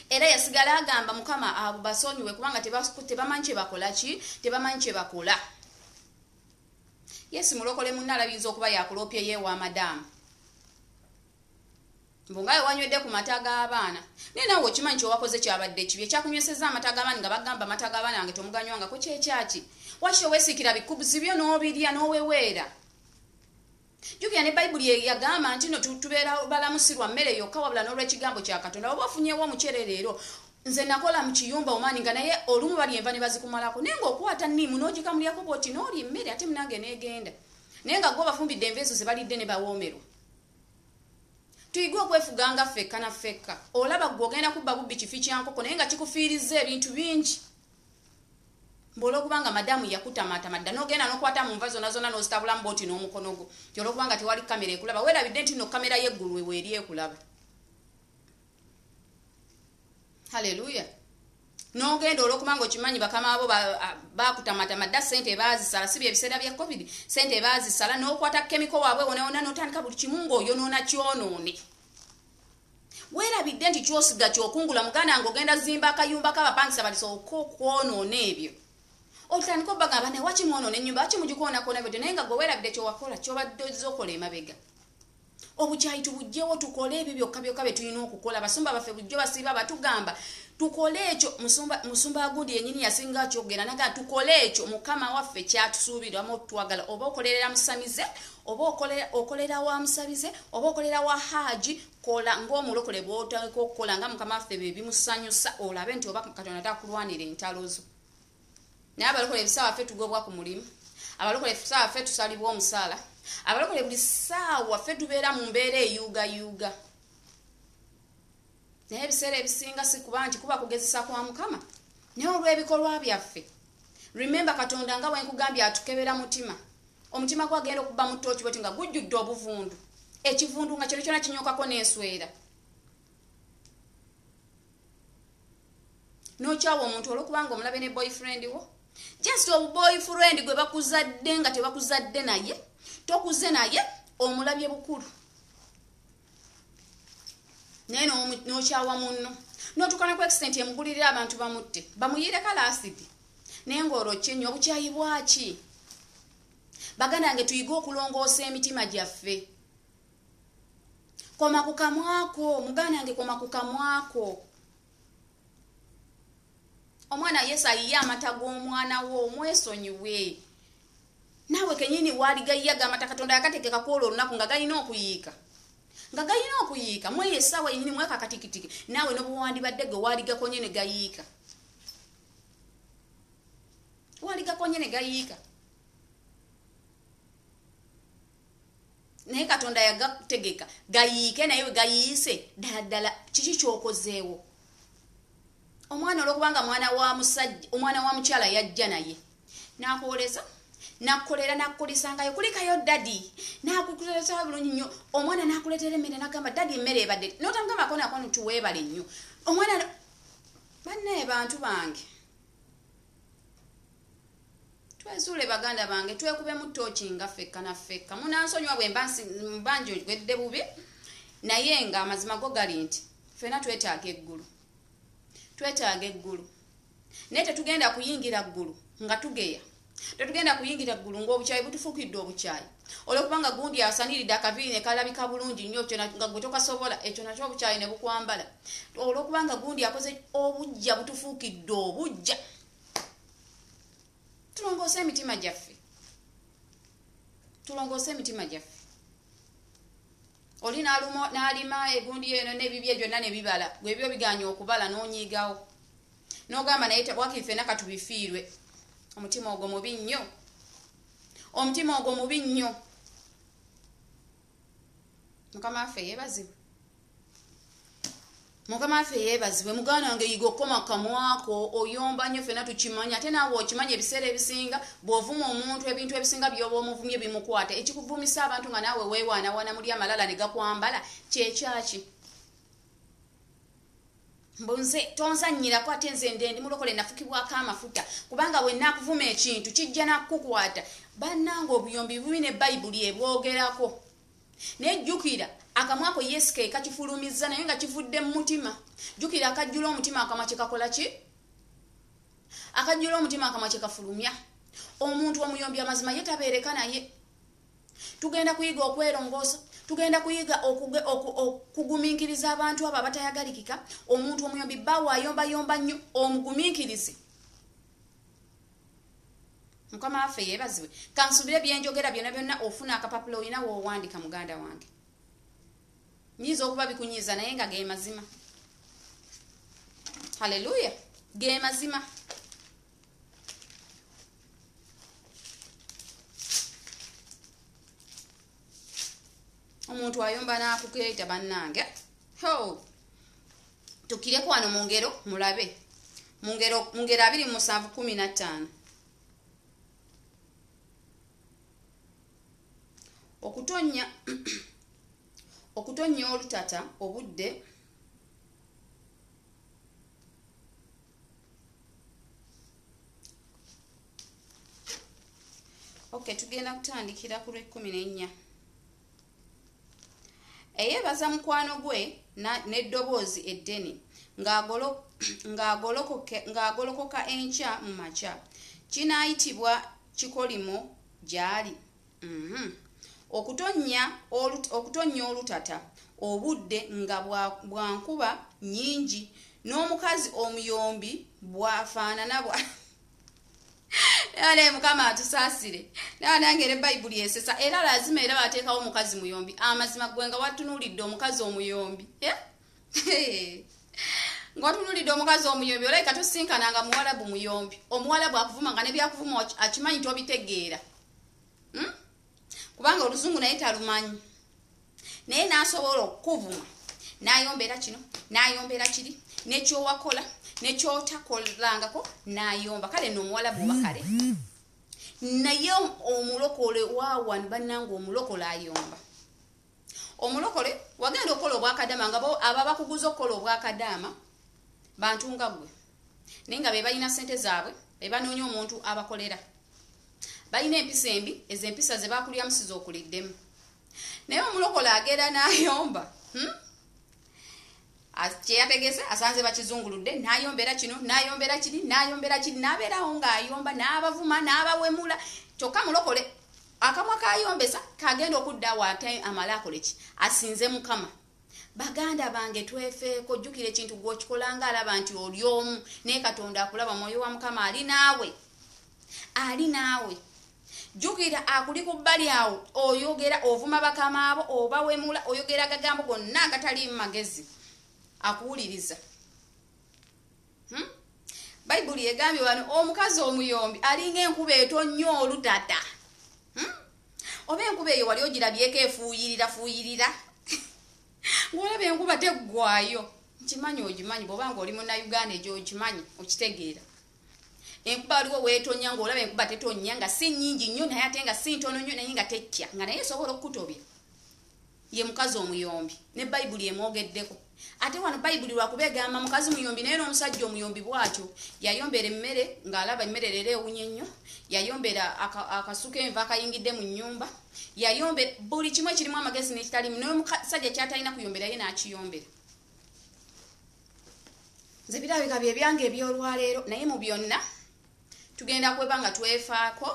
Era yasigala agamba Mukama abo basonyiwe kubanga tebamanyi kye bakola ki, tebamanyi kye bakola. Yesu mulokole munna alabiriza okuba yakulopye yeewa madamu. Mbungayo wanywedde ku mata g'abaana. Naye naawe okimanyi kyowakoze kyabadde kibi ekyakunywesezza amata g'abaana nga bagamba amata g'abaana wange tomuganywangako kyekyaki. Waki oweesiikira bikubuzi byo n'obirya n'oweweera. Jjukira ne Bayibuli yagamba nti no tubeera balamusirwa mmere yokka wabula n'olw'ekigambo kya Katonda. Oba ofunyeewo omukyere leero nze nakola mu kiyumba omaani nga naye olumu bali enva ne bazikumalako naye ng'okwata nniimu n'ogikamulyako bw'oti n'oli mmere ate munange n'egenda. Naye nga gwe bafumbidde enva ezo ze balidde ne bawoomerwa. tuyiga okwefuganga fekka na fekka olaba gwe ogenda kubba bubbi kifi kyankoko naye nga kikufiiriza ebintu bingi olwokubanga madamu yakutamaata madda n'ogenda n'okwata mu nva zonna zonna n'ozitabulamu booti n'omukono gwo ti olwokubanga tewali kamera ekulaba weerabidde nti no kamera y'eggulu weeri ekulaba haleluya n'ogenda olwokubanga okimanyi bakama abo bakutamaata madda sente baazisala si byebiseera bya covid sente baazisala n'okwata kemiko waabwe wonawona n'otandika buli kimu ng'oyonoona kyonoone weerabidde nti kyosiga kyokungula muganda nga ogenda zimba akayumba k'abapangisa balisooka okwonoona ebyo otandika obagamba naye wakimwonoona ennyumba wakimugikoonakona bwedde naye nga gwe weerabidde kyowakola kyobadde okola emabega obukyayi tubugjewo tukole ebyo byokka byokka bye tulina okukola abasumba baffe bujjo basiiba batugamba tukole ekyo musumba agundi yennyini yasinga kyogera naga tukole ekyo mukama waffe kyatusuubiramu twagala oba okolerera musamize oba okolera wa musabize oba okolera wa haji kola ng'omulokole bw'otandika okukola nga mukama waffe bye bimusanyusa olabe nti oba katonda takulwanira entalo zo naye abalokole ebisaawa ffe tugobwa ku mulimu abalokole ebisaawa ffe tusalibwa omusaala abalokole buli ssaawa ffe tubeera mu mbeera eyuugayuuga naye ebiseera ebisinga si kuba nti kuba kugezesa kwa mukama naye olw'ebikolwa byaffe remember katonda nga bwenkugambye atukebera mutima omutima gwagenda okubba mu ttooki bweti nga gujjudde obuvundu ekivundu nga kyona kyona kinyookako n'enswera n'okyawa omuntu olw'okubanga omulabe ne boyfriend wo just obuboyfriend gwe bakuzadde nga tebakuzadde naye tokuze naye omulabye bukulu naye n'okyawa munno n'otukana ku accident emugulirira abantu bamutte bamuyire kala asidi naye ng'olokyenyo obukyayi bwaki baganda yange tuyiga okulongoosa emitima gyaffe koma ku kamwako muganda yange koma ku kamwako omwana yesu ayiye amata g'omwana wo omwesonyiwe naawe kenyini waaligayiyaga amata katonda yakategeka kwola olunaku nga galina okuyiika mweyo essaawa yenyini mweka akatikitiki naawe nobuwandibadde ge waaligakonye ne gayiika naye katonda yagategeka gayiike naye we gayiise ddala kiki kyokozeewo omwana olwokubanga omwana wa mukyala yajja naye nakwoleza nakolera nakulisangayo kulikayo dadi nakukulesa bulungi nnyo omwana nakuletera emmere nagamba dadi emmere ebadde notangambako nakono tuweebale nnyo omwana banne bantu bange twezuule baganda bange twekube mu ttooki nga ffekka na ffekka munansonywa bwe mbanji ogwedde bubi naye nga amazima go gali nti ffena twetaaga eggulu naye tetugenda kuyingira ggulu nga tugeya tetugenda kuyingira ggulu ng'obukyayi butufuukidde obukyayi olwokubanga gundi asaniridde akaviiri ne kalabika bulungi nnyo nga gwe tokasobola ekyo nakyo obukyayi ne bukwambala olwokubanga gundi akoze obujja butufuukidde obujja tulongoose emitima gyaffe oli n'alima egundi eno n'ebibye byonna ne bibala gwe ebyo biganya okubala n'onyiigawo n'ogamba naye wakiri ffenna katubifiirwe omutima ogwo mubi nnyo mukama waffe yeebazibwe muganda wange yiga okukoma kamwako oyomba nnyo ffenna tukimanya ate naawe okimanya ebiseera ebisinga bw'ovuma omuntu ebintu ebisinga byoba omuvumye bimukwata ekikuvumisa abantu nga naawe weewaanawaana muli amalala ne gakwambala kyekyaki mbunze tonzanyirako ate nze ndi mulokole nafukibwako amafuta kubanga bwe nakuvuma ekintu kijja nakukwata bannanga obuyombi bubi ne bayibuli ebwogerako nejjukira akamwako yesu ke kakifulumiza naye nga kivudde mu mutima jjukira akajjula omutima akamwa kyekakola ki akajjula omutima akamwa kyekafulumya omuntu omuyombi amazima ye tabeereka naye tugenda kuyiga okwerongoosa tugenda kuyiga okugumiikiriza abantu abo abatayagalikika omuntu omuyombi bawayombayomba nnyo omugumiikirize mukama waffe yeebazibwe kansubire byenjogera byonna byonna ofuna akapapula olina woowandika muganda wange nyiza okuba bikunyiiza naye nga ge mazima haleluya ge mazima omuntu ayomba nakukeeta bannange ho tukireko wano mu ngero mulabe mu ngero 27:15 okutonya olutata obudde tugenda kutandikira ku lw'14 eyebaza mukwano gwe n'eddoboozi eddene ng'agolokoka enkya mu makya kinaayitibwa kikolimo gy'ali. Okutonya olutata obudde nga bwankuba nnyingi n'omukazi omuyombi bwafaanana Nale mukama atusaasire. Nange ne Bayibuli esesa era lazima era bateekawo omukazi muyombi. Amazima gwenga watunulidde omukazi omuyombi. Ngwatunulidde omukazi omuyombi oleka tosinkananga muwalabu muyombi. Omuwalabu akuvumanga ne byakuvuma akimanyi tobitegeera. Kubanga oluzungu naye talumanyi. Naye n'asobola okuvuma. N'ayombera kino, n'ayombera kiri, n'ekyowakola, n'ekyotakolangako, n'ayomba. Kale n'omuwalabu bakale. Naye omulokole waawani bannange omulokole ayomba. Omulokole wagenda okukola obwakadaama nga aba bakuguza okukola obwakadaama bantu nga gwe. Naye nga be balina ssente zaabwe, be banoonya omuntu abakolera. Balina empisa embi, ezo empisa ze bakulya musiza okuliddemu. Naye omulokole agenda n'ayomba. Kyeyategese asanze bakizunguludde n'ayombera kino n'ayombera kiri n'ayombera kiri n'abeerawo ng'ayomba n'abavuma n'abawemula kyokka mulokole akamwa kayombesa kagenda okuddaawo ate amala akole ki asinze Mukama. Baganda bange twefeeko jjukira ekintu gw'okikolanga alaba nti oli omu naye Katonda akulaba mwoyo wa Mukama ali naawe. Jjukira akuli ku bbali awo oyogera ovuma bakama abo oba wemula oyogera agagambo gonna agatali mu magezi. Akuwuliriza. Bayibuli egambye wano omukazi omuyombi alinga enkuba etonnya olutata. Oba enkuba eyo wali ogirabyeko efuuyirira. Ng'olaba enkuba teggwayo. Nkimanyi ogimanyi bw'obanga oli munnayuganda egyo okimanyi okitegeera. Enkuba waliwo weetonnya ng'olaba enkuba tetonnya nga si nnyingi nnyo naye ate nga si ntono nnyo naye nga tekya nga naye esobola okukutobya. Ye mukazi omuyombi ne Bayibuli emwogeddeko. Ate wano Bayibuli lwakuba egamba mukazi muyombi naye n'omusajja omuyombi bw'atyo yayombera emmere ng'alaba emmere leero ewunye nnyo, yayombera akasuka enva akayingidde mu nnyumba, yayombera buli kimu ekirimu amagezi n'ekitalimu n'omusajja kyatalina kuyombera ye n'akiyombera. Nze birabika bye byange eby'olwaleero naye mu byonna tugenda kweba nga twefaako.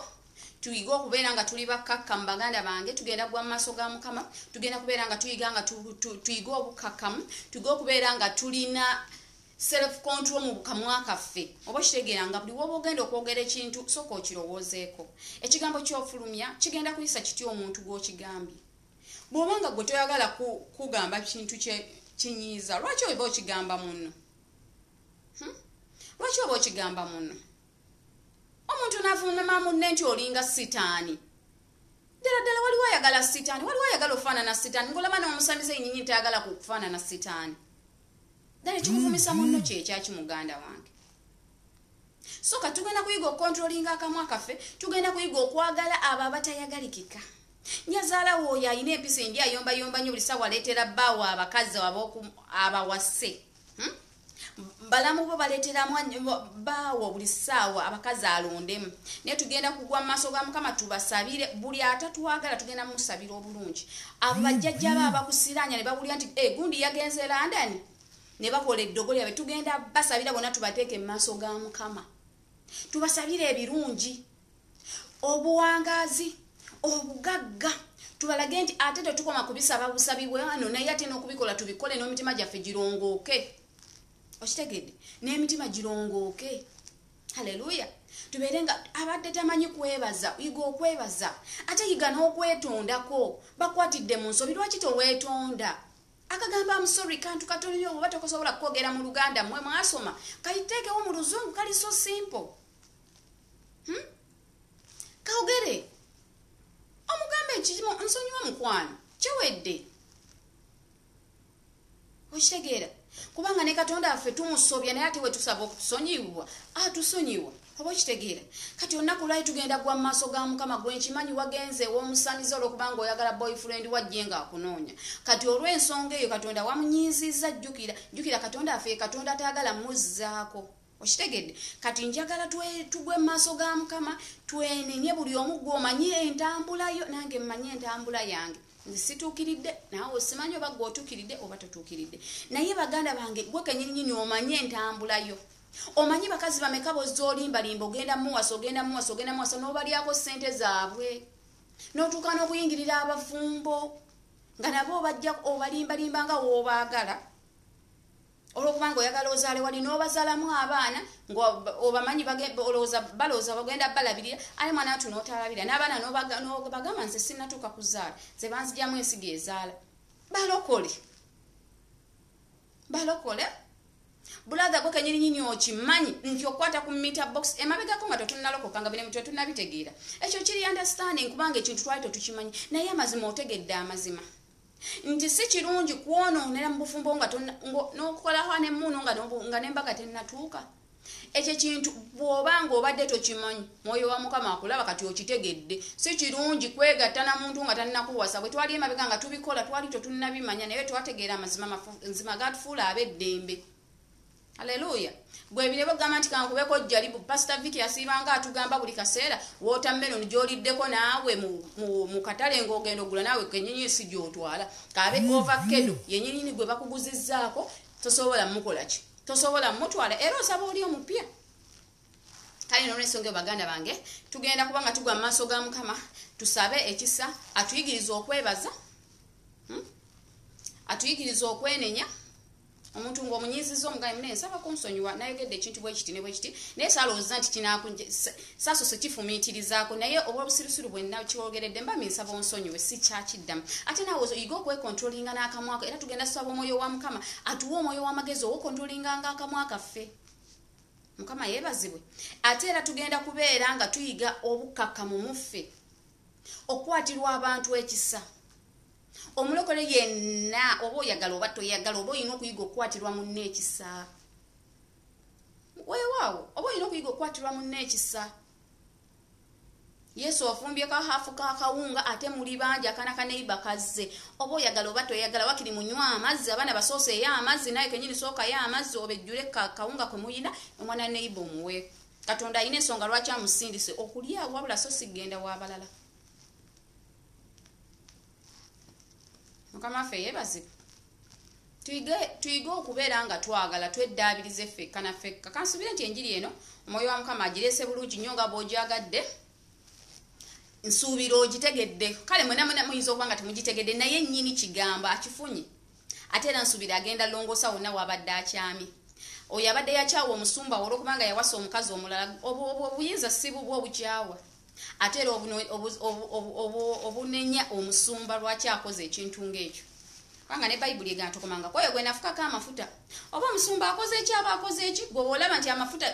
Tuyiga okubeera nga tuli bakkakkamu baganda bange tugenda gwa maaso ga Mukama tugenda kubeera nga tuyiga nga tuyiga obukakkamu tuyiga okubeera nga tulina self control mu bukamwa kaffe oba kitegeera nga buli woba ogenda okwogera ekintu sooka okirowoozeeko ekigambo ky'ofulumya kigenda kuyisa kitya omuntu gw'okigambye bw'oba nga gwe toyagala kugamba kintu kinyiiza lwaki oba okigamba munno lwaki oba okigamba munno omuntu navumema munne nti olinga sitaani ddala waliwo ayagala sitaani waliwo ayagala okufaanana sitaani ngolaba n'omusamiza ennyinyi tayagala kufaanana sitaani ddala ekikuvumisa munno kyekyaki muganda wange soka tugenda kuyiga okukontrolinga akamwa kaffe tugenda kuyiga okwagala abo abatayagalikika nyazaalawo oyo alina empisa embi ayombayomba nnyo buli ssaawa aleetera bbaawo abakazi abawase balamu bo baleetera baawo buli ssaawa abakazi alondemu naye tugenda kugwa mu maaso ga Mukama tubasabire buli atatwagala tugenda musabira obulungi abo bajjajja baba bakusiranya ne bawulira nti gundi yagenze London ne bakola eddogo lyabwe tugenda basabira bonna tubateeke mu maaso ga Mukama tubasabire ebirungi obuwangazi obugagga tubalage nti ate tetukoma kubisaba busabi bwano naye ate n'okubikola tubikole n'omitima gyaffe girongooke okitegedde n'emitima girongooke haleluya tubeere nga abadde tamanyi kwebaza yiga okwebaza ate yiga n'okwetondako bakwatidde mu nsobi lwaki toweetonda akagamba amusori kantu katono nnyo oba tokusobola kwogera mu Luganda mmwe mwasoma kaliteekewo mu Luzungu kali so simple kaogere omugambe ekimu nsonyiwa mukwano kiwedde okitegeera kubanga ne Katonda affe tumusobya naye ate we tusaba okutusonyiwa atusonyiwa oba okitegeera kati olunaku lwali tugenda gwa maaso ga Mukama gwe nkimanyi wagenze w'omusaniza olwokubanga oyagala boyfriend wajje nga akunoonya kati olw'ensonga eyo Katonda wamunyiiziza jjukira Katonda affe Katonda atayagala muzzaako okitegedde kati njagala tugwe maaso ga Mukama twenenye buli omu gw'omanyi entambula yo nange mmanyi entambula yange nzisituukiridde naawe osimanyi oba gw'otuukiridde oba totuukiridde naye baganda bange gwe kenyininyini omanyi entambula yo omanyi bakazi bameka bozoolimbalimba ogenda muwasa n'obalyako ssente zaabwe n'otuuka n'okuyingirira abafumbo nga nabo bajja obalimbalimba nga woobaagala olwokubanga oyagala ozaale wali n'obazaalamu abaana ng'obamanyi balowooza bagenda balabirira ate mwana watu n'otalabira n'abaana n'obagamba nze sinnatuuka kuzaala ze banzigyamu ensigo ezaala balokole bulaga gwe kenyininyini okimanyi nti okwata ku meter box emabegako nga totunnalokoka nga bino tetunnabitegeera ekyo kiri understanding kubanga ekintu twali totukimanyi naye amazima otegedde amazima nti si kirungi kwonoonera mu bufumbo nga n'okukolaho n'emmuno nga n'embaga tennatuuka ekyo kintu bw'obanga obadde tokimanyi mwoyo wa Mukama akulaba kati okitegedde si kirungi kwegatta na muntu nga tannakuwasa bwe twali emabega nga tubikola twali totunnabimanya naye twategeera amazima gatufuula ab'eddembe Haleluya. Gwe birebo gamba nti kankubeko jjalibu Pastor Vicky asibanga atugamba buli kaseera watermelon joliddeko naawe mu katale ng'ogenda ogula naawe kenyinyi si gy'otwala kaabe ovakkedo yennyini gwe bakuguzizzaako tosobola mukola ki tosobola mutwala era osaba oli omupya kale n'olw'ensonga baganda bange tugenda kubanga tugwa mu maaso ga Mukama tusabe ekisa atuyigiriza okwebaza atuyigiriza okwenenya omuntu ng'omunyiiziza omugaye munene nsaba kunsonyiwa nayogedde ekintu bwe kiti ne bwe kiti naye saalowooza nti saaso sekifumiitirizaako naye obw'obusirusiru bwe nakyogeredde mba minsaba onsonyiwe si kyakiddamu ate naawe oyiga okwekontrolinga n'akamwako era tugenda tusaba omwoyo wa Mukama atuwe omwoyo w'amagezi owokontrolinganga akamwa kaffe Mukama yeebazibwe ate era tugenda kubeera nga tuyiga obukkakkamu muffe okwatirwa abantu ekisa omulokole yenna oba oyagala oba toyagala oba olina okuyiga okukwatirwa munne ekisa weewaawo oba olina okuyiga okukwatirwa munne ekisa Yesu ofumbyeko hafu kakawunga ate muli bangi akana kaneiba kazze oba oyagala oba toyagala wakiri munywa amazzi abaana basoose ya amazzi naye kenyini sooka ya amazzi obejjule kawunga kwe muyina omwana neiba omuwe Katonda ayina ensonga lwaki amusindise okulya wabula so sigenda w'abalala Mukama ffe yeebazibwe tuyige okubeera nga twagala tweddaabirize ffekka na ffekka kansubire nti enjiri eno omwoyo wa Mukama agireese bulungi nnyo nga bw'ogyagadde nsuubira ogitegedde kale mwena muyinza okuba nga temugitegedde naye nnyini kigambo akifunye ate era nsuubira agenda longoosa wonna wabadde akyami oyo abadde yakyawa omusumba olwokubanga yawasa omukazi omulala obuyinza si bubwo obukyawa ate era obunenya omusumba lwaki akoze ekintu ng'ekyo kubanga ne Bayibuli egana tokomanga kwoyo gwe nafukako amafuta oba omusumba akoze eki aba akoze eki gwe olaba nti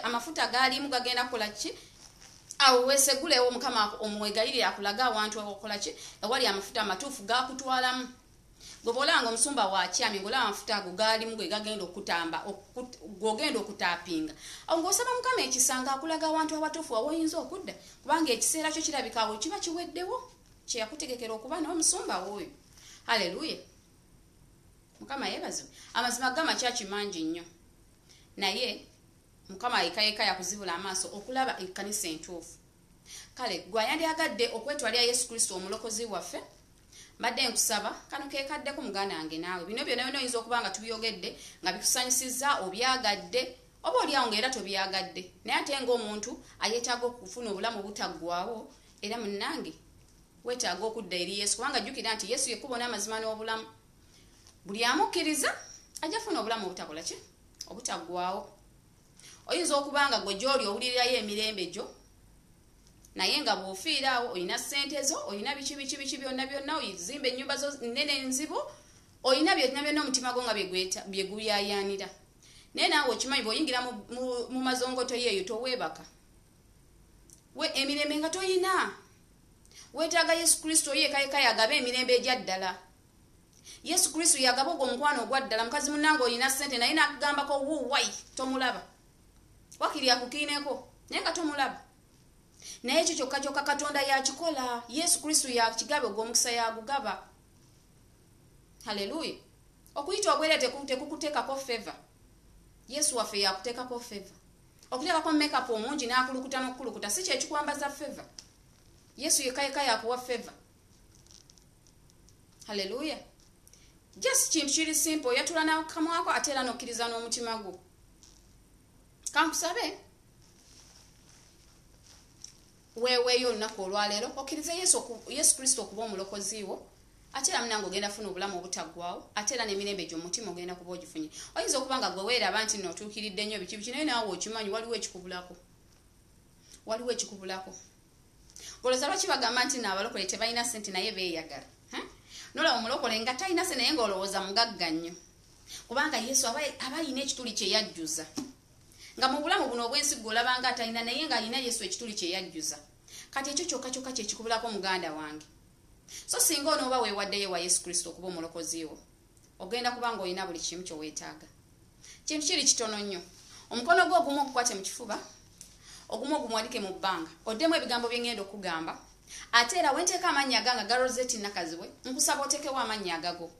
amafuta gaalimu gagenda kukola ki awo weesegulewo Mukama omwegayirire akulaga awantu awokola ki ewali amafuta amatuufu gakutwalamu gwe olanga omusumba wakyami ng'olaba amafuta ago gaalimu gwe gagenda okutamba gw'ogenda okutaapinga awo ng'osaba Mukama ekisanga akulaga awantu abatuufu awoyinza okudda kubanga ekiseera kyo kirabika awo kiba kiweddewo kye yakutegekera okuba n'omusumba w'oyo haleluya Mukama yeebazibwe amazima g'amakyaki mangi nnyo naye Mukama yekayeka yakuzibula amaaso okulaba ekkanisa entuufu kale gwe yandyagadde okwetwalira Yesu Kristo omulokozi waffe mbadde nkusaba kano keekaddeko muganda wange naawe bino byonna oyinza okuba nga tubyogedde nga bikusanyusizza obyagadde oba oliawo ng'era tobyagadde naye ate ng'omuntu ayeetaaga okufuna obulamu obutaggwaawo era munnange weetaaga okudda eri Yesu kubanga jjukira nti Yesu yekkubo n'amazima n'obulamu buli amukkiriza ajja funa obulamu obutakola ki obutaggwaawo oyinza okuba nga gwe gy'oli owulirirayo emirembe gyo naye nga bw'ofiiraawo olina ssente zo olina biki byonna oyizimba ennyumba zo nnene enzibu olina byonna omutima gwo nga bye guyayaanira naye naawe okimanyi bw'oyingira mu mazongoto yeeyo toweebaka emirembe nga toyina weetaaga Yesu Kristo yekayeka yagaba emirembe egya ddala Yesu Kristo yagaba ogwo omukwano ogwaddala mukazi munnange olina ssente naye nakugambako wuwai tomulaba wakiri akukiineko naye nga tomulaba naye ekyo kyokka kyokka Katonda yakikola. Yesu Kristo yakigabe ogw'omukisa yagugaba. Haleluya. Okuyita obwere tekukuteekako favor. Yesu waffe yakuteekako favor. Okuteekako makeup omungi n'akulukuta n'okukulukuta si kyekikwambaza favor. Yesu yekka yakuwa favor. Haleluya. Just kintu kiri simple yatula n'akamwako ate era n'okkiriza n'omutima gwo. Kankusabe weweeyo olunaku olwaleero okkiriza Yesu Kristo okuba omulokozi wo ate era munange ogenda funa obulamu obutaggwaawo ate era n'emirembe gy'omutima ogenda kuba ogifunye. Oyinza okuba nga gwe weeraba nti nno otuukiridde nnyo biki naye naawe okimanyi waliwo ekikubulako. Olowooza lwaki bagamba nti n'abalokole tebalina ssente naye beeyagala? Nolaba omulokole nga talina ssente naye ng'olowooza mugagga nnyo kubanga Yesu aba alina ekituli kye yajjuza. Nga mu bulamu buno obwensi olaba nga atalina naye ng'alina Yesu ekituli kye yajjuza. Kati ekyo kyokka kyokka kye kikubulako muganda wange. So singa onooba weewaddeyo wa Yesu Kristo okuba omulokozi wo ogenda kubanga olina buli kimu kye weetaaga. Kintu kiri kitono nnyo. Omukono gwo ogumu ogukwate mu kifuba ogumu ogumwalike mu bbanga oddemu ebigambo bye ngenda okugamba ate era wenteeka amannya gange ga Rosette Nakaziwe nkusaba oteekewo amannya agago.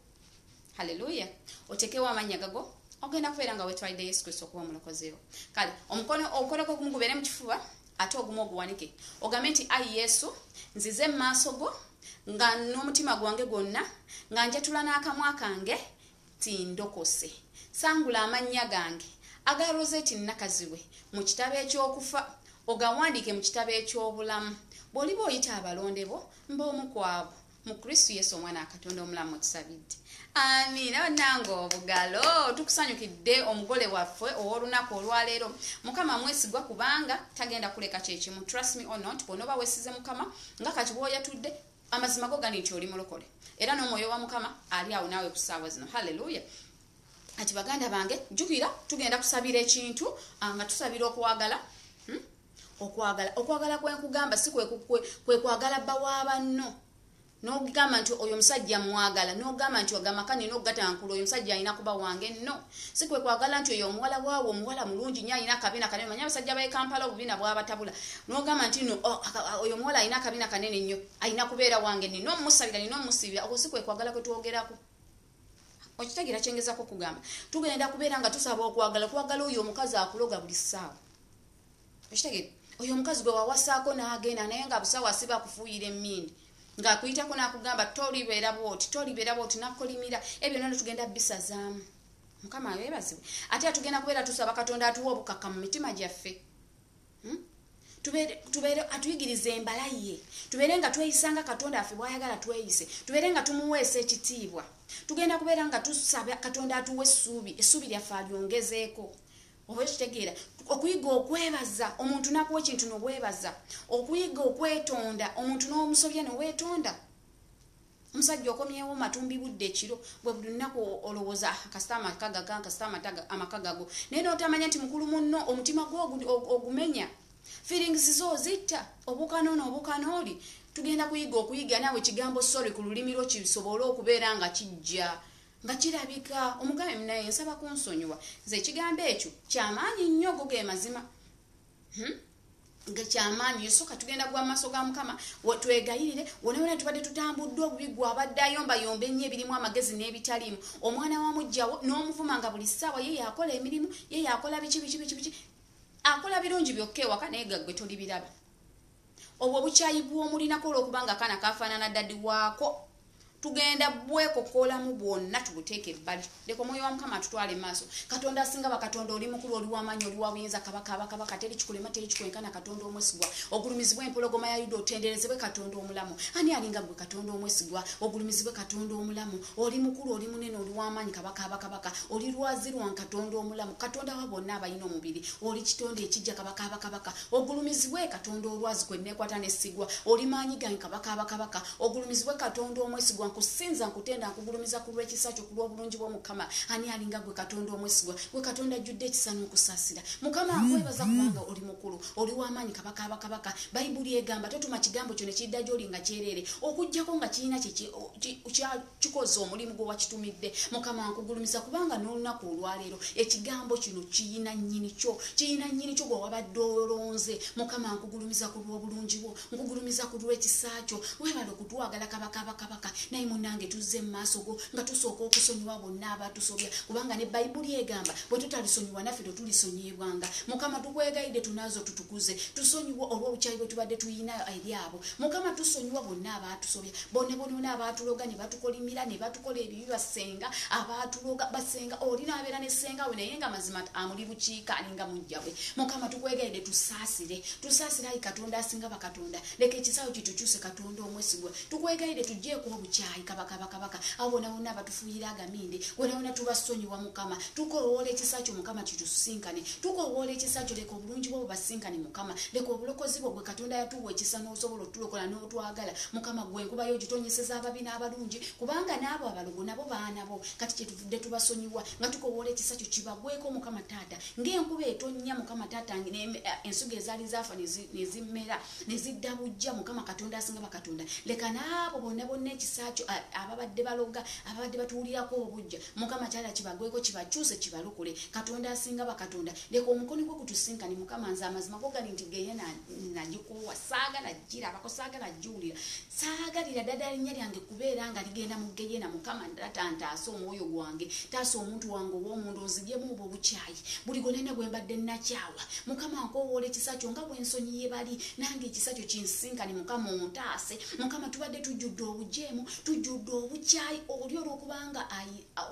Haleluya. Oteekewo amannya gago ogenda kubeera nga weetwalidde Yesu Kristo okuba omulokozi wo. Kale omukono gwo ogumu gubeere mu kifuba ate ogumu oguwanike ogambe nti ayi Yesu nzize mu maaso go nga n'omutima gwange gwonna nga njatula n'akamwa kange tindokose sangula amannya gange aga Rosette Nakaziwe mu kitabo eky'okufa ogawandiike mu kitabo eky'obulamu bw'oliba oyita abalonde bo mb'omu kwabo mu Kristo Yesu omwana Katonda omulamu tusabidde. Amiina nange obugalo tukusanyukidde omugole waffe ow'olunaku olwaleero. Mukama mwesigwa kubanga tagenda kuleka kyekimu. Trust me or not bw'onooba weesize Mukama nga kati bw'oyatudde amazima go gani nti oli mulokole era n'omwoyo wa Mukama ali awo naawe ku ssaawa zino. Haleluya. Ati baganda bange jjukira tugenda kusabira ekintu nga tusabira okwagala. Okwagala kwenkugamba si kwe kwagala bba wa banno. N'ogamba nti oyo musajja mwagala n'ogamba nti ogamakani n'ogatankula oyo musajja alina kuba wange no. Si kwe kwagala nti oyo omuwala waawo omuwala mulungi nnyo alina akabina kanene manya abasajja b'e Kampala obubina bw'abatabula n'ogamba nti no oyo omuwala alina akabina kanene nnyo alina kubeera wange nino omusabira nino omusibira okwo si kwe kwagala kwe twogerako. Okitegeera kyengezako kugamba tugenda kubeera nga tusaba okwagala oyo omukazi akuloga buli ssaawa. Okitegeera oyo omukazi gwe wawasaako n'agenda naye nga busaawa asiba kufuuyira emmindi ng'akuyitako n'akugamba tolibeera bwoti nakkolimira ebyo nano tugenda bisazaamu. Mukama yeebazibwe. Ate atugenda kubeera tusaba Katonda atuwa obukakka mu mitima gyaffe. Tubeere atuyigirize embala ye. Tubeere nga tweyisanga Katonda affe bw'ayagala tweyise. Tubeere nga tumuweesa ekitiibwa. Tugenda kubeera nga tusaba Katonda atuwe essuubi lyaffe alyongezeeko. Oba kitegeera okuyiga okwebaza omuntu nakuwa ekintu n'obwebaza okuyiga okwetonda omuntu n'omusobya n'oweetonda. Omusajja okomyewo matumbi budde ekiro bwe buli lunaku olowooza kasita amakaga go naye n'otamanya nti mukulu munno omutima gwo ogumenya feelings zo zitta obukanooli. Tugenda okuyiga naawe ekigambo sorry ku lulimi lwo kisobole okubeera nga kijja nga kirabika. Omugabe naye nsaba kunsonyiwa nze ekigambo ekyo kyamaanyi nnyo go ge mazima nga kyamaanyi yosooka tugenda gwa maaso ga Mukama twegayirire wona tubadde tutambuddwa obubigwa abadde ayombayomba ennyo ebirimu amagezi n'ebitaliimu omwana wa mujjawo n'omuvuma nga buli ssaawa ye yakola emirimu ye yakola biki akola birungi byokka ewaka naye gaggwe tolibiraba. Obwo bukyayi bw'omulinako olw'okubanga akaana kafaanana ddaddi waako tugenda bwekokoolamu bwonna tubuteeke ebbali. Leka omwoyo wa Mukama atutwale maaso. Katonda asinga bakatonda oli mukulu oli w'amaanyi oli wa buyinza kabaka teri kikulema teri kikwenkana Katonda omwesigwa. Ogulumizibwe empologoma ya Yuda otenderezebwe Katonda omulamu. Ani alinga gwe Katonda omwesigwa ogulumizibwe Katonda omulamu. Oli mukulu oli munene oli w'amaanyi kabaka oli lwazi lwa Katonda omulamu. Katonda wa bonna abalina omubiri oli kitonde ekijja kabaka ogulumizibwe Katonda olwazi kwe neekwata n'essigwa oli maanyi gange kabaka ogulumizibwe Katonda omwesigwa nkusinza nkutenda nkugulumiza ku lw'ekisa kyo ku lw'obulungi bw'omukama ani alinga gwe katonda omwesigwa gwe katonda ajjudde ekisa n'okusaasira mukama nkwebaza kubanga oli mukulu oli w'amaanyi kabaka abakabaka bayibuli egamba totuma kigambo kyo ne kidda gy'oli nga kyereere okuggyako nga kirina kikoze omulimu gwe wakitumidde mukama nkugulumiza kubanga n'olunaku olwaleero ekigambo kino kirina nnyini kyo gwe wabadde olonze mukama nkugulumiza ku lw'obulungi bwo nkugulumiza ku lw'ekisa kyo weebale okutwagala kabaka abakabaka naye munnange tuzze mu maaso go nga tusooka okusonyiwa bonna abatusobya kubanga ne bayibuli egamba bwe tutalisonyiwa naffe tetulisonyibwanga mukama tukwegayidde tunaazo tutukuze tusonyiwa olw'obukyayi bwe tubadde tuyinayo eri abo mukama tusonyiwa bonna abatusobya bonna abatuloga ne batukolimira ne batukola ebibi basenga abatuloga basenga oli n'abeera ne senga we naye nga mazima amuli bukiika alinga mujjabwe mukama tukwegayidde tusaasire ayi katonda asinga bakatonda leka ekisawo kitukyuse katonda omwesigwa tukwegayidde tugjeeko obukyayi kabaka abo bonna abatufuuyira agaminde bonna tubasonyiwa mukama tukowoola ekisa kyo mukama kitusinkane tukowoola ekisa kyo leka obulungi bwo bubasinkane mukama leka obulokozi bwo gwe katonda yatuwa ekisa n'osobola otulokola n'otwagala mukama gwe enkuba yo gitonyeseza ababi n'abalungi kubanga n'abo abalogo nabo baanabo kati kyetuvudde tubasonyiwa nga tukowoola ekisa kyo kibagweko mukama taata ng'enkuba etonnya mukama taata ensuga ezaali zaafa nezimera nezidda bujja mukama katonda asinga bakatonda leka n'abo bonna ekisa kyo ababadde baloga ababadde batuwulirako obujja mukama taata kibagweko kibakyuse kibalokole katonda asinga bakatonda leka omukono gwo gutusinkane mukama nze amazima go gali nti geye nagikuwa saagala girabako saagala giwulira saagalira ddala linnya lyange kubeera nga ligenda mu geyena mukama taata ntaasa omwoyo gwange taasa omuntu wange ow'omuntu onzigyemu obwo obukyayi buli gonena bwe mbadde nakyawa mukama nkowoola ekisa kyo nga bwensonyiye bali nange ekisa kyo kinsinkane mukama ontaase mukama tubadde tujjudde obujeemu tujjudde obukyayi oli olw'okubanga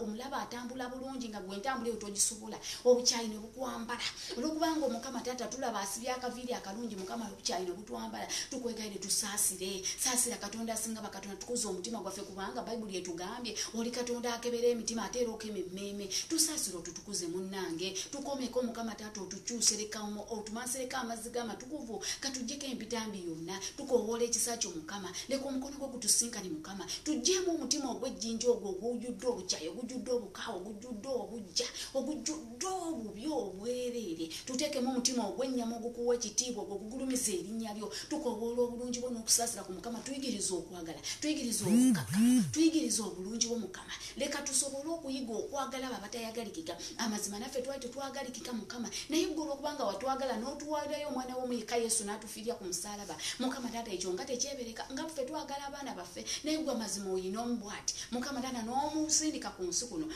omulaba atambula bulungi nga gwe entambula eyo togisobola obukyayi ne bukwambala olw'okubanga omukama taata tulaba asibye akaviiri akalungi mukama obukyayi ne butwambala tukwegayire saasira katonda asinga bakatonda tukuze omutima gwaffe kubanga bayibuli etugambye oli katonda akebera emitima ate era okema emmeeme tusaasire otutukuze munnange tukomeko mukama taata otukyuse otumansereka amazzi g'amatukuvu katuggyeko empitambi yonna tukowoola ekisa kyo mukama leka omukono gwo gutusinkane mukama tuggyemu omutima ogw'ejjinja ogwo ogujjudde obukyayi ogujjudde obukaawa ogujjudde obujja ogujjudde obubi obwereere tuteekemu omutima ogw'ennyama ogukuwa ekitiibwa ogwo ogugulumiza erinnya lyo tukowoola obulungi bwo n'okusaasira ku mukama tuyigiriza okwagala tuyigiriza obukkakkamu tuyigiriza obulungi bwo mukama leka tusobole okuyiga okwagala abo abatayagalikika amazima naffe twali tetwagalikika mukama naye gwe olw'okubanga watwagala n'otuwaalirayo omwana w'omuyika yesu n'atufiirya ku musaalaba mukama taata ekyo nga tekyebereka nga ffe twagala abaana baffe naye gwe amazima oyina omubwati mukama taata n'omusindika ku nsi kuno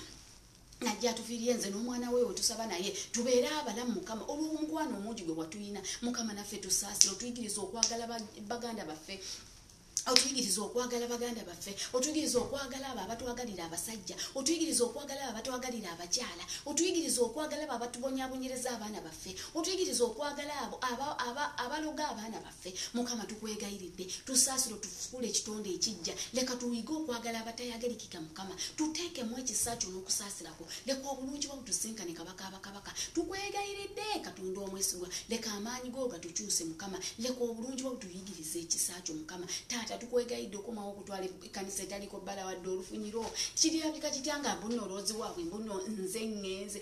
najja atufiirye nze n'omwana we wetusaba naye tubeere abalamu mukama olw'omukwano omungi gwe watuyina mukama naffe tusaasire otuyigiriza okwagala baganda baffe otuyigiriza okwagala baganda baffe otuyigiriza okwagala abo abatwagalira abasajja otuyigiriza okwagala abo abatwagalira abakyala otuyigiriza okwagala abo abatubonyabonyereza abaana baffe otuyigiriza okwagala abo abaloga abaana baffe mukama tukwegayiridde tusaasire tufuule ekitonde ekijja leka tuyige okwagala abatayagalikika mukama tuteekemu ekisa kyo n'okusaasirako leka obulungi bwo butusinkane kabaka abakabaka tukwegayiridde katonda omwesigwa leka amaanyi go gatukyuse mukama leka obulungi bwo butuyigiriza ekisa kyo mukama taata tukwegayidde okumawo okutwala ekkanisa etaliko bbala wadde olufunyiro kirirabika kitya nga mbunoloozi waabwe mbuno nze ŋŋenze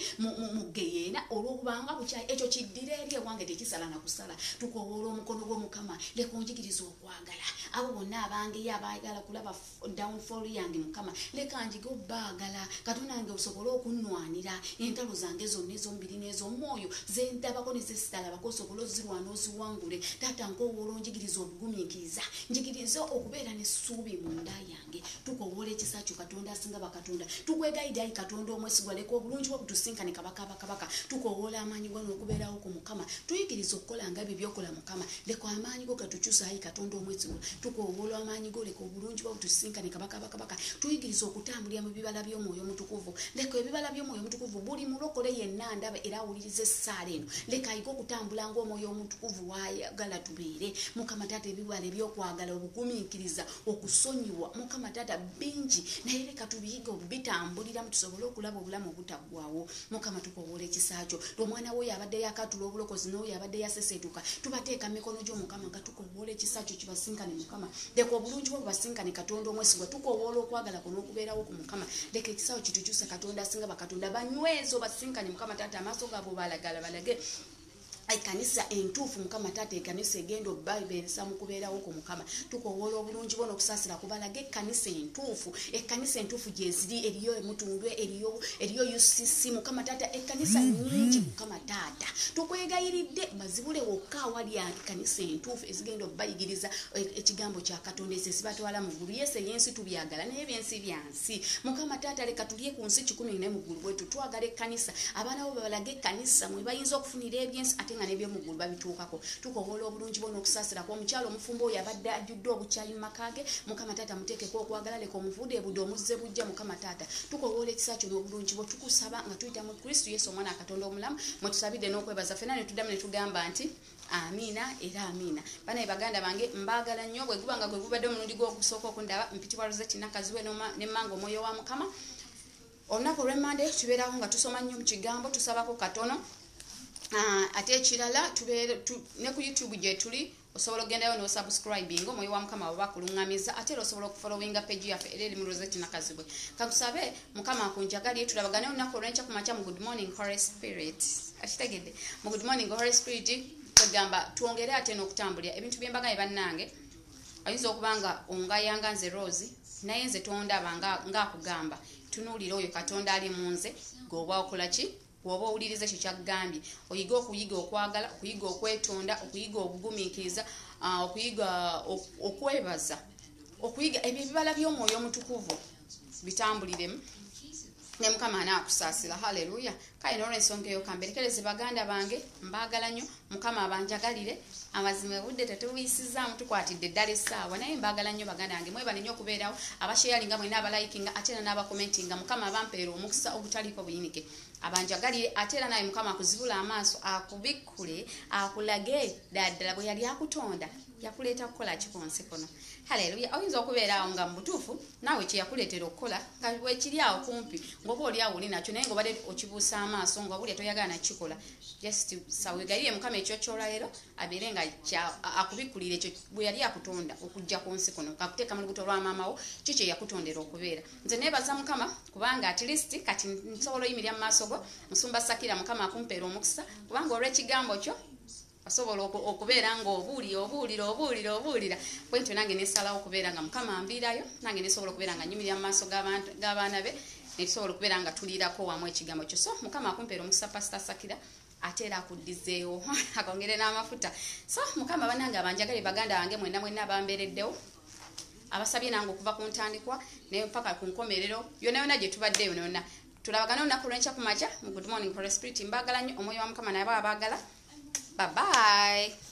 mu geyeena olw'okubanga bukyayi ekyo kiddira eri ewange tekisala na kusala tukowoola omukono gw'omukama leka onjigiriza okwagala abo bonna abangeyo abaagala kulaba downfall yange mukama leka njige obbaagala katonda wange osobole okunnwanira entalo zange zonna ez'omubiri n'ez'omwoyo zendabako ne zesitalabako osobole ozirwana oziwangule taata nkowoola onjigiriza obugumiikiriza njigiriza okubeera n'essuubi munda yange tukowoola ekisa kyo katonda asinga bakatonda tukwegayidde ayi katonda omwesigwa leka obulungi bwo butusinkane kabaka abakabaka tukowoola amaanyi go n'okubeerawo ku mukama tuyigiriza okukola nga ebyo byokola mukama leka amaanyi go gatukyusa ayi katonda omwesigwa tukowoola amaanyi go leka obulungi bwo butusinkane kabaka abakabaka tuyigiriza okutambulira mu bibala by'omwoyo omutukuvu leka ebibala by'omwoyo omutukuvu buli mulokole yenna ndaba era awuliriza essaala eno leka twayika okutambula ng'omwoyo omutukuvu waayagala tubeere. Mukama taata ebibala ebyokwagala obugumiikiriza okusonyiwa Mukama taata bingi naye leka tubiyiga obitambuliramu tusobole okulaba obulamu obutaggwaawo. Mukama tukowoola ekisa kyo omwana we yabadde yakatula obulokozi n'oyo yabadde yasesetuka tubateeka mikono gy'omukama nga tukowoola ekisa kyo kibasinkane Mukama. Leka obulungi bwo bubasinkane Katonda omwesigwa. Tukowoola okwagala kuno okubeerawo ku Mukama. Leka ekisawo kitukyuse Katonda asinga bakatonda banywezo basinkane Mukama taata amaaso gaabo balagala balage ekanisa entuufu Mukama taata ekanisa egenda obbayibeeresa mu kubeerawo ku Mukama. Tukowoola obulungi bwo n'okusaasira kubalaga ekanisa entuufu gyeziri eriyo emutundwe eriyo UCC Mukama taata ekanisa nnyingi Mukama taata tukwegayiridde bazibule wokka awali ekanisa entuufu ezigenda obbayigiriza ekigambo kya Katonda ese sibatwala mu ggulu. Yesu y'ensi tubyagala naye ebyensi byansi Mukama taata leka tulye ku nsi 10 ne mu ggulu bwetu twagala ekanisa abaana bo babalaga ekanisa mwe bayinza okufunira ebyensi ate nga n'ebyomugulu babituukako. Tukowoola obulungi bwo n'okusaasira kwa omukyalo omufumbo oyo abadde ajjudde obukyayi mu makage Mukama taata muteekeko okwagala leka omuvude ebudde omuzze bujja Mukama taata. Tukowoola ekisa kyo n'obulungi bwo tukusaba nga tuyita mu Kristo Yesu omwana Katonda omulamu mwe tusabidde n'okwebaza ffenna ne tuddamu ne tugamba nti amiina era amiina. Bana baganda bange mbaagala nnyo bwe guba nga gwe gubadde omulundi gw'okusooka okundaba mpitibwa Rosette Nakaziwe n'emmango omwoyo wa Mukama. Olunaku olw'Emmande tubeeraho nga tusoma nnyo mu kigambo tusabako katono. Ate ekirala ne ku YouTube gye tuli osobola ogendayo no subscribing omwoyo wa Mukama baba kulungamiza ate osobola okufollowinga page yaffe eri mu Rosette Nakazibwe. Kakusabe Mukama akunjagalye tulabagane olunaku olw'enkya ku makya mu Good Morning Holy Spirit. Akitegedde mu Good Morning Holy Spirit tugamba tuongere ate n'okutambulira ebintu by'embaga bannange ayinza okubanga ongayanga nze Rose naye nze tondaba ng'akugamba tunuulira oyo Katonda ali mu nze g'oba okola ki bw'oba owuliriza ekyo kyakugambye oyiga okuyiga okwagala okuyiga okwetonda okuyiga obugumiikiriza okuyiga okwebaza okuyiga ebyo ebibala by'omwoyo omutukuvu bitambuliremu ne Mukama anaakusaasira. Haleluya. Kale n'olw'ensonga eyo kamberekereze baganda bange mbaagala nnyo Mukama abanjagalire amazima budde tetubuyisizaamu tukwatidde ddala essaawa naye mbaagala nnyo baganda bange mwebale nnyo okubeerawo abasharinga mwenna abalayikinga ate era n'abakomentinga Mukama abampeera omukisa obutaliiko buyinike abanjagalire ate era naye Mukama akuzibula amaaso akubikkule akulage ddala bwe yali akutonda yakuleeta kukola kikonse kono. Haleluya. Oyinza okubeeraawo nga mu butuufu naawe kye yakuleetera okukola nga weekiri awo kumpi ng'oba oli awo oli nakyo naye ng'obadde okibuusa amaaso nga wabulya toyagala nakikola just sawegayire Mukama ekyo ky'olwaleero abeere nga akubikkulira ekyo bwe yali akutonda okujja ku nsi kuno kakuteeka mu lubuto lwa maama wo kikyo yakutondera okubeera. Nze neebaza Mukama kubanga at least kati nsobola oyimirira mu maaso go Musumba Sakira Mukama akumpeera omukisa kubanga olw'ekigambo kyo asobola okubeera ng'obuulira bwentyo nange nesalawo okubeera nga Mukama ambiirayo nange nesobola okubeera nga nyimirira mu maaso g'abaana be netusobola okubeera nga tuliirako wamu ekigambo kyo. So Mukama akumpeera omukisa Pastor Sakira ate era akuddizeewo akongere n'amafuta. So Mukama bannange abanjagale baganda bange mwenna abambeereddewo abasabye nange okuva ku ntandikwa naye mpaka ku nkomerero yonna gye tubadde yonna tulabagana olunaku lw'enkya ku makya mu Good Morning Holy Spirit. Mbaagala nnyo omwoyo wa Mukama naye abaagala. Bye bye.